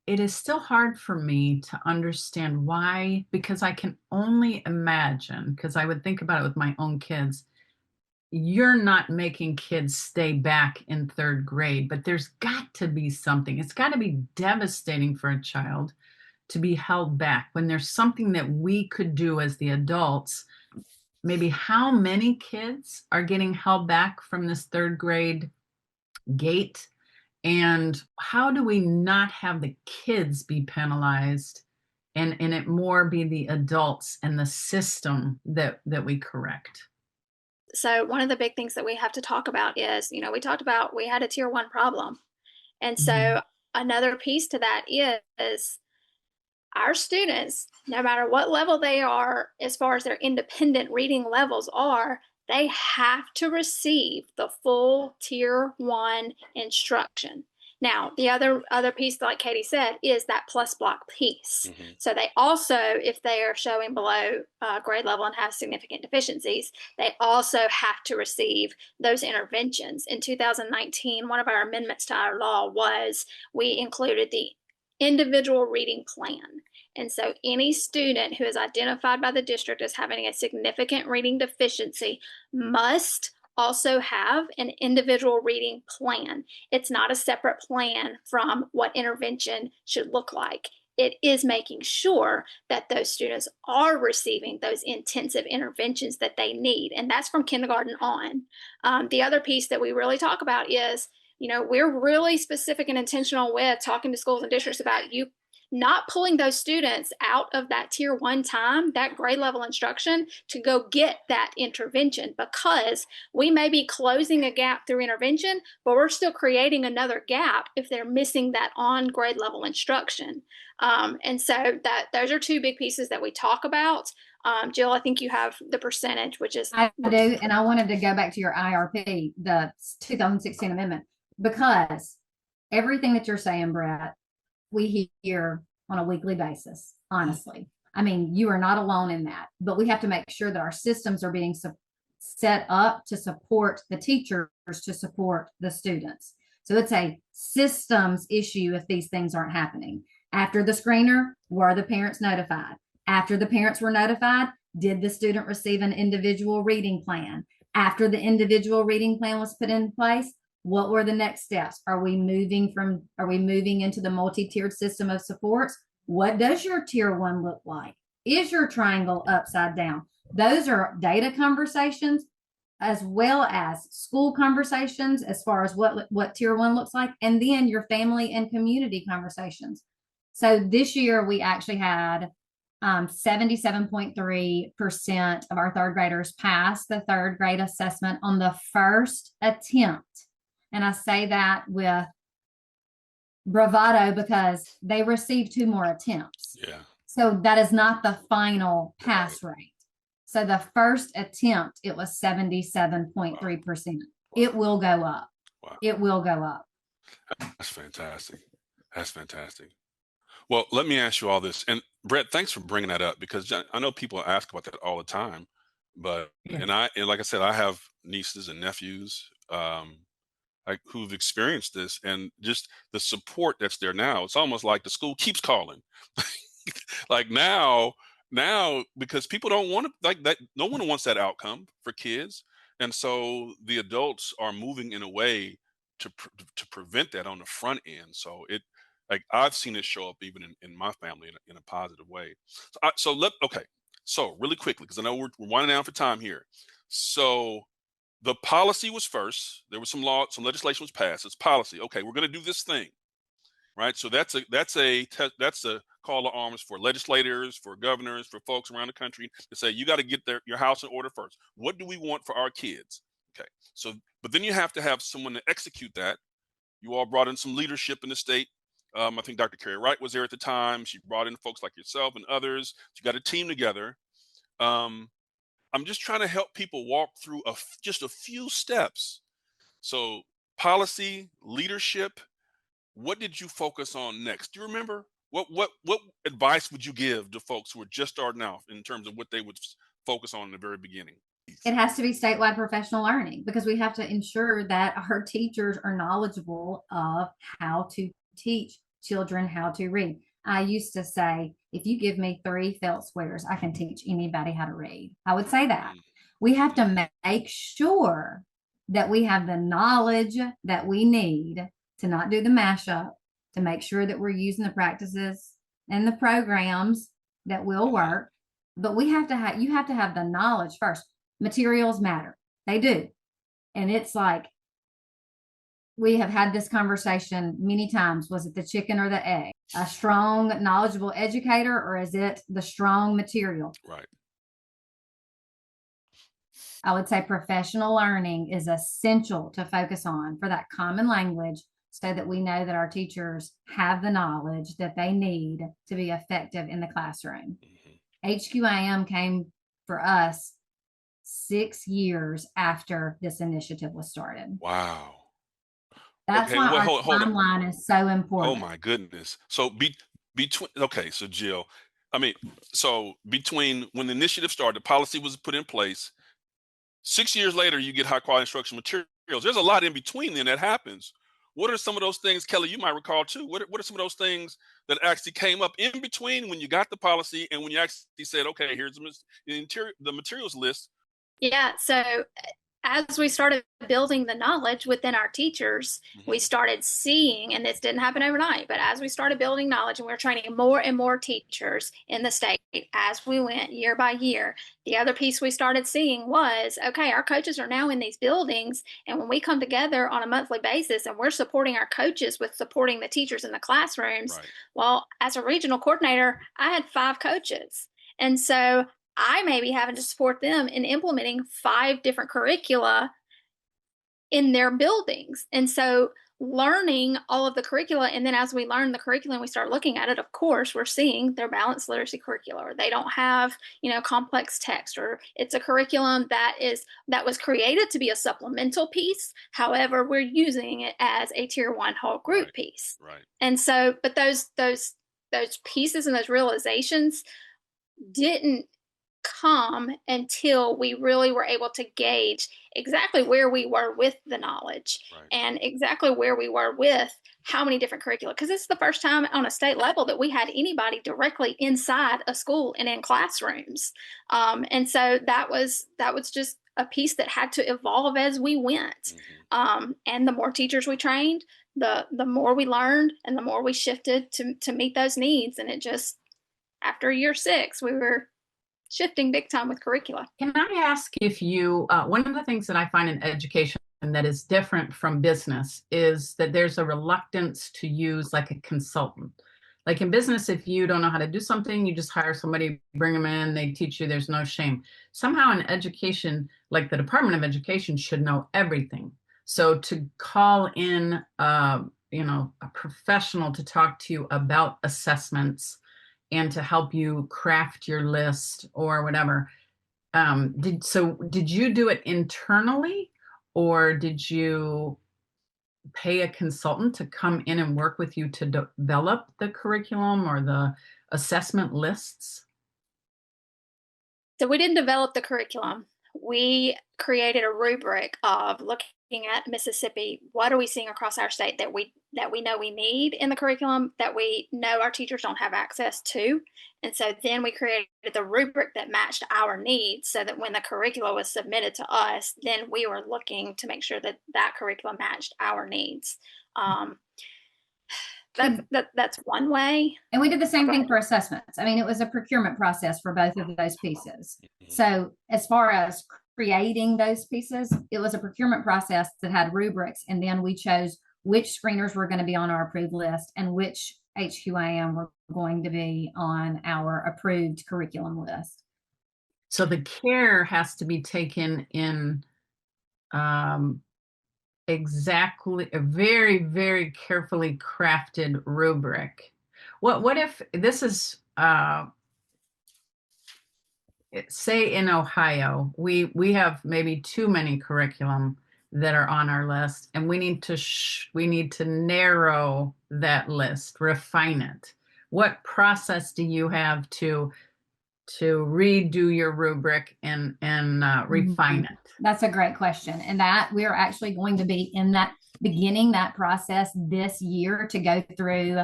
Speaker 1: It is still hard for me to understand why, because I can only imagine, because I would think about it with my own kids, you're not making kids stay back in 3rd grade, but there's got to be something. It's got to be devastating for a child to be held back when there's something that we could do as the adults. Maybe how many kids are getting held back from this 3rd grade gate? And how do we not have the kids be penalized and it more be the adults and the system that we correct?
Speaker 4: So one of the big things that we have to talk about is, we talked about we had a tier 1 problem. And so another piece to that is our students, no matter what level they are, as far as their independent reading levels are, they have to receive the full tier 1 instruction. Now, the other piece, like Katie said, is that plus block piece. So they also, if they are showing below grade level and have significant deficiencies, they also have to receive those interventions. In 2019, one of our amendments to our law was we included the individual reading plan. And so any student who is identified by the district as having a significant reading deficiency must also have an individual reading plan. It's not a separate plan from what intervention should look like. It is making sure that those students are receiving those intensive interventions that they need. And that's from kindergarten on. The other piece that we really talk about is, we're really specific and intentional with talking to schools and districts about you not pulling those students out of that tier 1 time, that grade level instruction, to go get that intervention, because we may be closing a gap through intervention, but we're still creating another gap if they're missing that on grade level instruction. And so those are 2 big pieces that we talk about. Jill, I think you have the percentage, which is...
Speaker 3: I do, and I wanted to go back to your IRP, the 2016 amendment, because everything that you're saying, Brett, we hear on a weekly basis, honestly. I mean, you are not alone in that, but we have to make sure that our systems are being set up to support the teachers, to support the students. So it's a systems issue if these things aren't happening. After the screener, were the parents notified? After the parents were notified, did the student receive an individual reading plan? After the individual reading plan was put in place, what were the next steps? Are we moving into the multi-tiered system of supports? What does your tier 1 look like? Is your triangle upside down? Those are data conversations as well as school conversations as far as what tier 1 looks like, and then your family and community conversations. So this year we actually had 77.3% of our 3rd graders pass the 3rd grade assessment on the first attempt. And I say that with bravado because they received 2 more attempts.
Speaker 2: Yeah.
Speaker 3: So that is not the final pass rate. So the first attempt, it was 77.3%. Wow. It will go up.
Speaker 2: Wow.
Speaker 3: It will go up.
Speaker 2: That's fantastic. That's fantastic. Well, let me ask you all this. And Brett, thanks for bringing that up, because I know people ask about that all the time. But, and like I said, I have nieces and nephews. like who've experienced this, and just the support that's there now. It's almost like the school keeps calling. Like now, because people don't want to, like that, no one wants that outcome for kids. And so the adults are moving in a way to prevent that on the front end. So it, like I've seen it show up even in my family in a positive way. Okay. So really quickly, because I know we're winding down for time here. So the policy was first. There was some legislation was passed. It's policy. Okay, we're going to do this thing, right? So that's a call to arms for legislators, for governors, for folks around the country to say you got to get your house in order first. What do we want for our kids? Okay, so but then you have to have someone to execute that. You all brought in some leadership in the state. I think Dr. Carrie Wright was there at the time. She brought in folks like yourself and others. You got a team together. I'm just trying to help people walk through just a few steps. So policy, leadership. What did you focus on next? Do you remember? What advice would you give to folks who are just starting out in terms of what they would focus on in the very beginning?
Speaker 3: It has to be statewide professional learning, because we have to ensure that our teachers are knowledgeable of how to teach children how to read. I used to say, if you give me 3 felt squares, I can teach anybody how to read. I would say that. We have to make sure that we have the knowledge that we need to not do the mashup, to make sure that we're using the practices and the programs that will work. But you have to have the knowledge first. Materials matter. They do. And it's like, we have had this conversation many times. Was it the chicken or the egg? A strong, knowledgeable educator, or is it the strong material?
Speaker 2: Right.
Speaker 3: I would say professional learning is essential to focus on for that common language, so that we know that our teachers have the knowledge that they need to be effective in the classroom. HQIM came for us 6 years after this initiative was started.
Speaker 2: Wow.
Speaker 3: That's
Speaker 2: Okay,
Speaker 3: why
Speaker 2: well,
Speaker 3: our
Speaker 2: hold on.
Speaker 3: timeline is so important.
Speaker 2: Oh my goodness. So okay, so Jill, I mean, so between when the initiative started, the policy was put in place, 6 years later, you get high quality instructional materials. There's a lot in between then that happens. What are some of those things, Kelly, you might recall too? What are some of those things that actually came up in between when you got the policy and when you actually said, okay, here's the materials list?
Speaker 4: Yeah. So as we started building the knowledge within our teachers, we started seeing, and this didn't happen overnight, but as we started building knowledge and we were training more and more teachers in the state as we went year by year, the other piece we started seeing was, okay, our coaches are now in these buildings. And when we come together on a monthly basis and we're supporting our coaches with supporting the teachers in the classrooms,
Speaker 2: Right.
Speaker 4: Well, as a regional coordinator, I had 5 coaches. And so I may be having to support them in implementing 5 different curricula in their buildings. And so learning all of the curricula, and then as we learn the curriculum, we start looking at it, of course, we're seeing their balanced literacy curricula, or they don't have, complex text, or it's a curriculum that was created to be a supplemental piece. However, we're using it as a tier 1 whole group piece.
Speaker 2: Right.
Speaker 4: And so, but those pieces and those realizations didn't come until we really were able to gauge exactly where we were with the knowledge,
Speaker 2: Right.
Speaker 4: and exactly where we were with how many different curricula, because this is the first time on a state level that we had anybody directly inside a school and in classrooms. And so that was just a piece that had to evolve as we went. And the more teachers we trained, the more we learned, and the more we shifted to meet those needs. And it just, after year 6, we were shifting big time with curricula.
Speaker 1: Can I ask if you, one of the things that I find in education that is different from business is that there's a reluctance to use like a consultant. Like in business, if you don't know how to do something, you just hire somebody, bring them in, they teach you, there's no shame. Somehow in education, like the Department of Education should know everything. So to call in, a professional to talk to you about assessments and to help you craft your list or whatever. Did you do it internally, or did you pay a consultant to come in and work with you to develop the curriculum or the assessment lists?
Speaker 4: So we didn't develop the curriculum. we created a rubric of looking at Mississippi. What are we seeing across our state that we know we need in the curriculum, that we know our teachers don't have access to? And so then we created the rubric that matched our needs, so that when the curriculum was submitted to us, then we were looking to make sure that that curriculum matched our needs. That's one way.
Speaker 3: And we did the same
Speaker 4: Go
Speaker 3: thing
Speaker 4: ahead.
Speaker 3: for assessments. I mean, it was a procurement process for both of those pieces.
Speaker 2: Mhm.
Speaker 3: So as far as creating those pieces, it was a procurement process that had rubrics, and then we chose which screeners were going to be on our approved list and which HQAM were going to be on our approved curriculum list.
Speaker 1: So the care has to be taken in exactly a very, very carefully crafted rubric. What if this is say in Ohio, we have maybe too many curriculum that are on our list, and we need to narrow that list, refine it. What process do you have to redo your rubric and refine it?
Speaker 3: That's a great question. And that we are actually going to be in that beginning that process this year to go through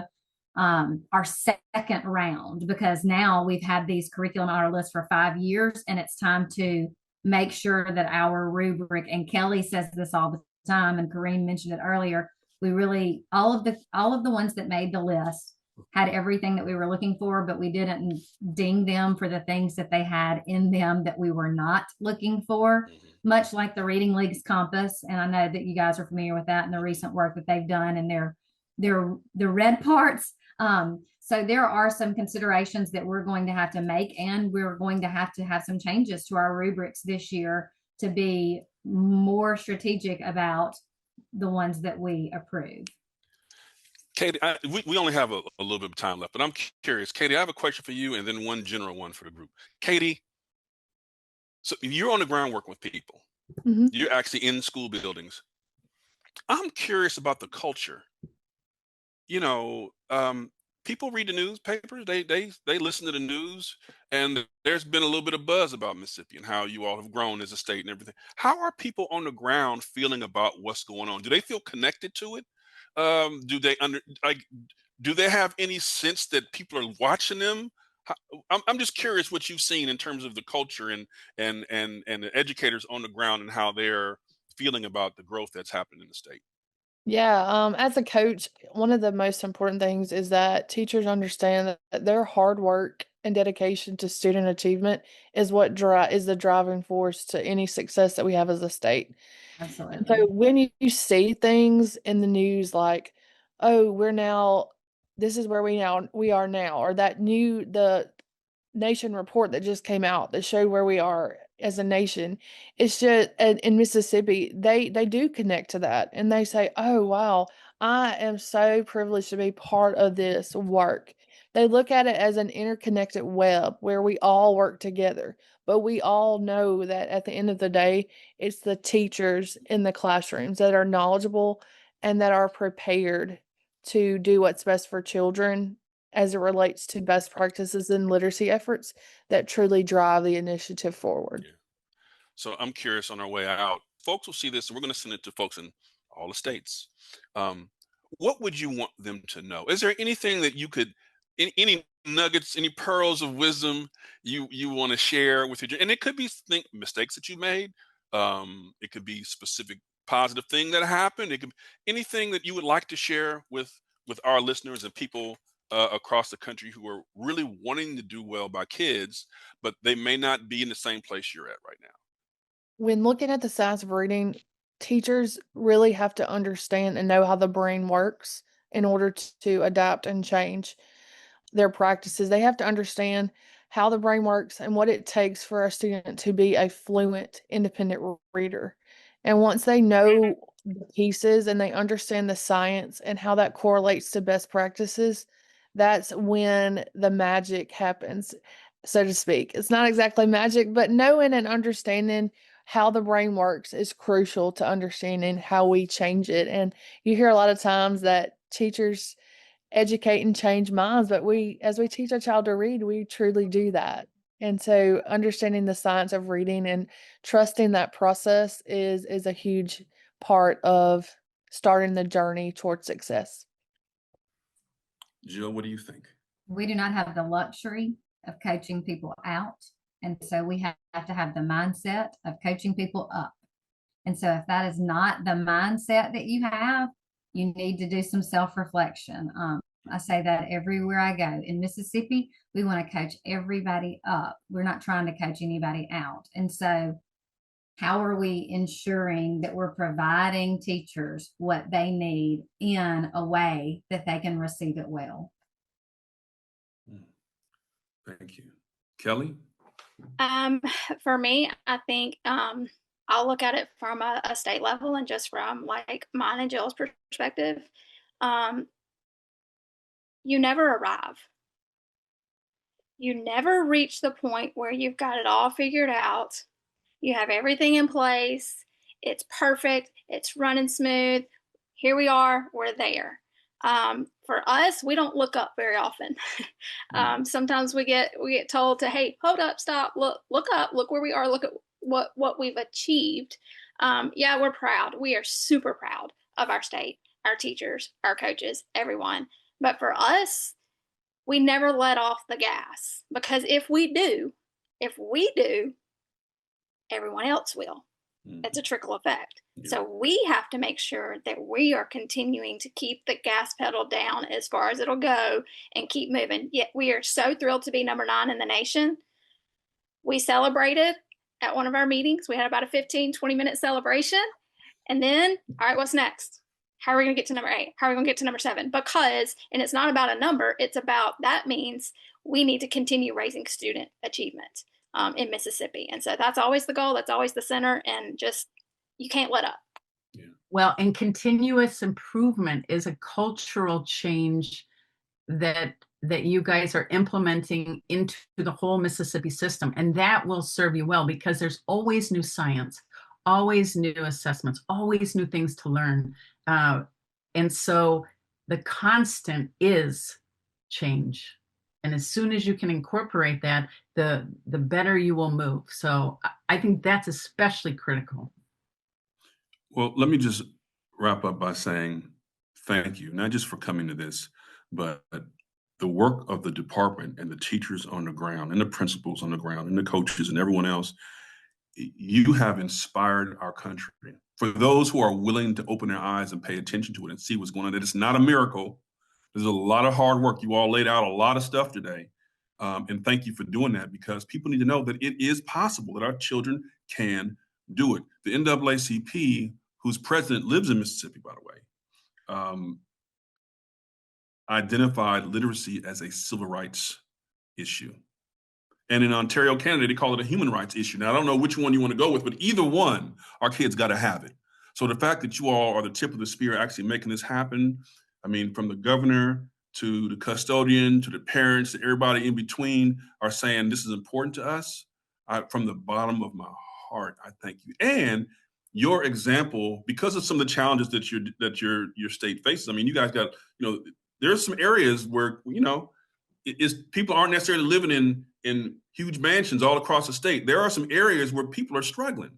Speaker 3: our second round, because now we've had these curriculum on our list for 5 years, and it's time to make sure that our rubric, and Kelly says this all the time, and Kareem mentioned it earlier, we really, all of the ones that made the list had everything that we were looking for, but we didn't ding them for the things that they had in them that we were not looking for, much like the Reading League's Compass. And I know that you guys are familiar with that and the recent work that they've done and their red parts. So there are some considerations that we're going to have to make, and we're going to have some changes to our rubrics this year to be more strategic about the ones that we approve.
Speaker 2: Katie, we only have a little bit of time left, but I'm curious. Katie, I have a question for you and then one general one for the group. Katie, so you're on the ground working with people.
Speaker 5: Mhm.
Speaker 2: You're actually in school buildings. I'm curious about the culture. You know, people read the newspapers, they listen to the news, and there's been a little bit of buzz about Mississippi and how you all have grown as a state and everything. How are people on the ground feeling about what's going on? Do they feel connected to it? Do they have any sense that people are watching them? I'm just curious what you've seen in terms of the culture and the educators on the ground and how they're feeling about the growth that's happened in the state.
Speaker 5: Yeah, as a coach, one of the most important things is that teachers understand that their hard work and dedication to student achievement is what is the driving force to any success that we have as a state. And so
Speaker 3: Absolutely.
Speaker 5: when you see things in the news like, oh, this is where we are now, or the nation report that just came out that showed where we are as a nation, it's just in Mississippi, they do connect to that, and they say, oh wow, I am so privileged to be part of this work. They look at it as an interconnected web where we all work together, but we all know that at the end of the day, it's the teachers in the classrooms that are knowledgeable and that are prepared to do what's best for children as it relates to best practices and literacy efforts that truly drive the initiative forward.
Speaker 2: Yeah. So I'm curious on our way out. Folks will see this, and we're going to send it to folks in all the states. What would you want them to know? Is there anything that you could, any nuggets, any pearls of wisdom you want to share with your, and it could be mistakes that you made. It could be specific positive thing that happened. It could be anything that you would like to share with our listeners and people across the country who are really wanting to do well by kids, but they may not be in the same place you're at right now.
Speaker 5: When looking at the science of reading, teachers really have to understand and know how the brain works in order to adapt and change their practices. They have to understand how the brain works and what it takes for a student to be a fluent, independent reader. And once they know the pieces and they understand the science and how that correlates to best practices, that's when the magic happens, so to speak. It's not exactly magic, but knowing and understanding how the brain works is crucial to understanding how we change it. And you hear a lot of times that teachers educate and change minds, but as we teach a child to read, we truly do that. And so understanding the science of reading and trusting that process is a huge part of starting the journey towards success.
Speaker 6: Jill, what do you think?
Speaker 3: We do not have the luxury of coaching people out. And so we have to have the mindset of coaching people up. And so if that is not the mindset that you have, you need to do some self-reflection. I say that everywhere I go. In Mississippi, we want to coach everybody up. We're not trying to coach anybody out. And so how are we ensuring that we're providing teachers what they need in a way that they can receive it well?
Speaker 6: Thank you. Kelly?
Speaker 4: For me, I think I'll look at it from a state level and just from like mine and Jill's perspective. You never arrive. You never reach the point where you've got it all figured out. You have everything in place. It's perfect. It's running smooth. Here we are. We're there. For us, we don't look up very often. Sometimes we get told to, hey, hold up, stop, look up, look where we are, look at what we've achieved. Yeah, we're proud. We are super proud of our state, our teachers, our coaches, everyone. But for us, we never let off the gas, because if we do, everyone else will. It's a trickle effect. Yeah. So we have to make sure that we are continuing to keep the gas pedal down as far as it'll go and keep moving. Yet we are so thrilled to be number 9 in the nation. We celebrated at one of our meetings. We had about a 15-20-minute celebration. And then, all right, what's next? How are we going to get to number 8? How are we going to get to number 7? Because, and it's not about a number, it's about, that means we need to continue raising student achievement in Mississippi. And so that's always the goal. That's always the center. And just, you can't let up.
Speaker 1: Yeah. Well, and continuous improvement is a cultural change that you guys are implementing into the whole Mississippi system. And that will serve you well, because there's always new science, always new assessments, always new things to learn. And so the constant is change. And as soon as you can incorporate that, the better you will move. So I think that's especially critical.
Speaker 6: Well, let me just wrap up by saying thank you, not just for coming to this, but the work of the department and the teachers on the ground and the principals on the ground and the coaches and everyone else. You have inspired our country. For those who are willing to open their eyes and pay attention to it and see what's going on, that it's not a miracle. There's a lot of hard work. You all laid out a lot of stuff today. And thank you for doing that, because people need to know that it is possible, that our children can do it. The NAACP, whose president lives in Mississippi, by the way, identified literacy as a civil rights issue. And in Ontario, Canada, they call it a human rights issue. Now, I don't know which one you want to go with, but either one, our kids got to have it. So the fact that you all are the tip of the spear actually making this happen, I mean, from the governor to the custodian to the parents to everybody in between are saying this is important to us. From the bottom of my heart, I thank you. And your example, because of some of the challenges that your state faces. I mean, you guys got, there's some areas where, people aren't necessarily living in huge mansions all across the state. There are some areas where people are struggling,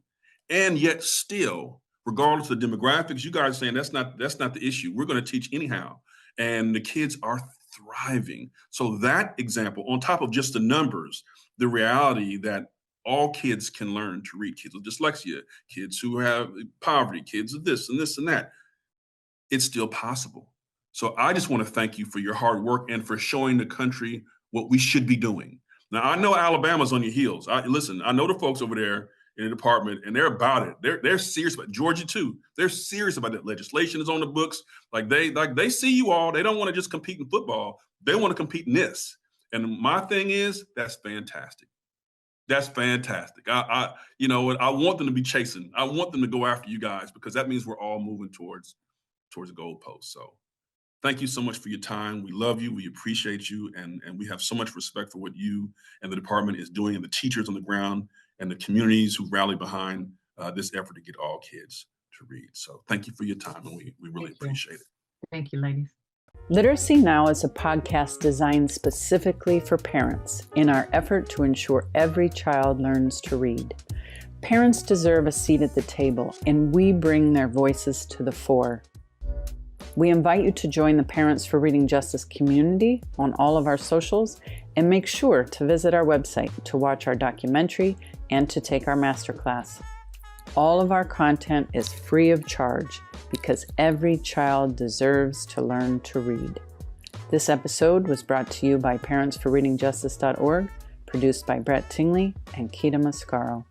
Speaker 6: and yet still, regardless of the demographics, you guys are saying that's not the issue. We're going to teach anyhow, and the kids are thriving. So that example, on top of just the numbers, the reality that all kids can learn to read, kids with dyslexia, kids who have poverty, kids of this and this and that, it's still possible. So I just want to thank you for your hard work and for showing the country what we should be doing. Now, I know Alabama's on your heels. I know the folks over there in the department, and they're about it. They're serious about it. Georgia too. They're serious about that. Legislation is on the books. They see you all. They don't want to just compete in football. They want to compete in this. And my thing is, that's fantastic. That's fantastic. I want them to be chasing. I want them to go after you guys, because that means we're all moving towards the goalpost. So thank you so much for your time. We love you. We appreciate you. And we have so much respect for what you and the department is doing, and the teachers on the ground and the communities who rally behind this effort to get all kids to read. So thank you for your time, and we really appreciate it.
Speaker 1: Thank you, ladies.
Speaker 7: Literacy Now is a podcast designed specifically for parents in our effort to ensure every child learns to read. Parents deserve a seat at the table, and we bring their voices to the fore. We invite you to join the Parents for Reading Justice community on all of our socials, and make sure to visit our website to watch our documentary and to take our masterclass. All of our content is free of charge because every child deserves to learn to read. This episode was brought to you by parentsforreadingjustice.org, produced by Brett Tingley and Keita Mascaro.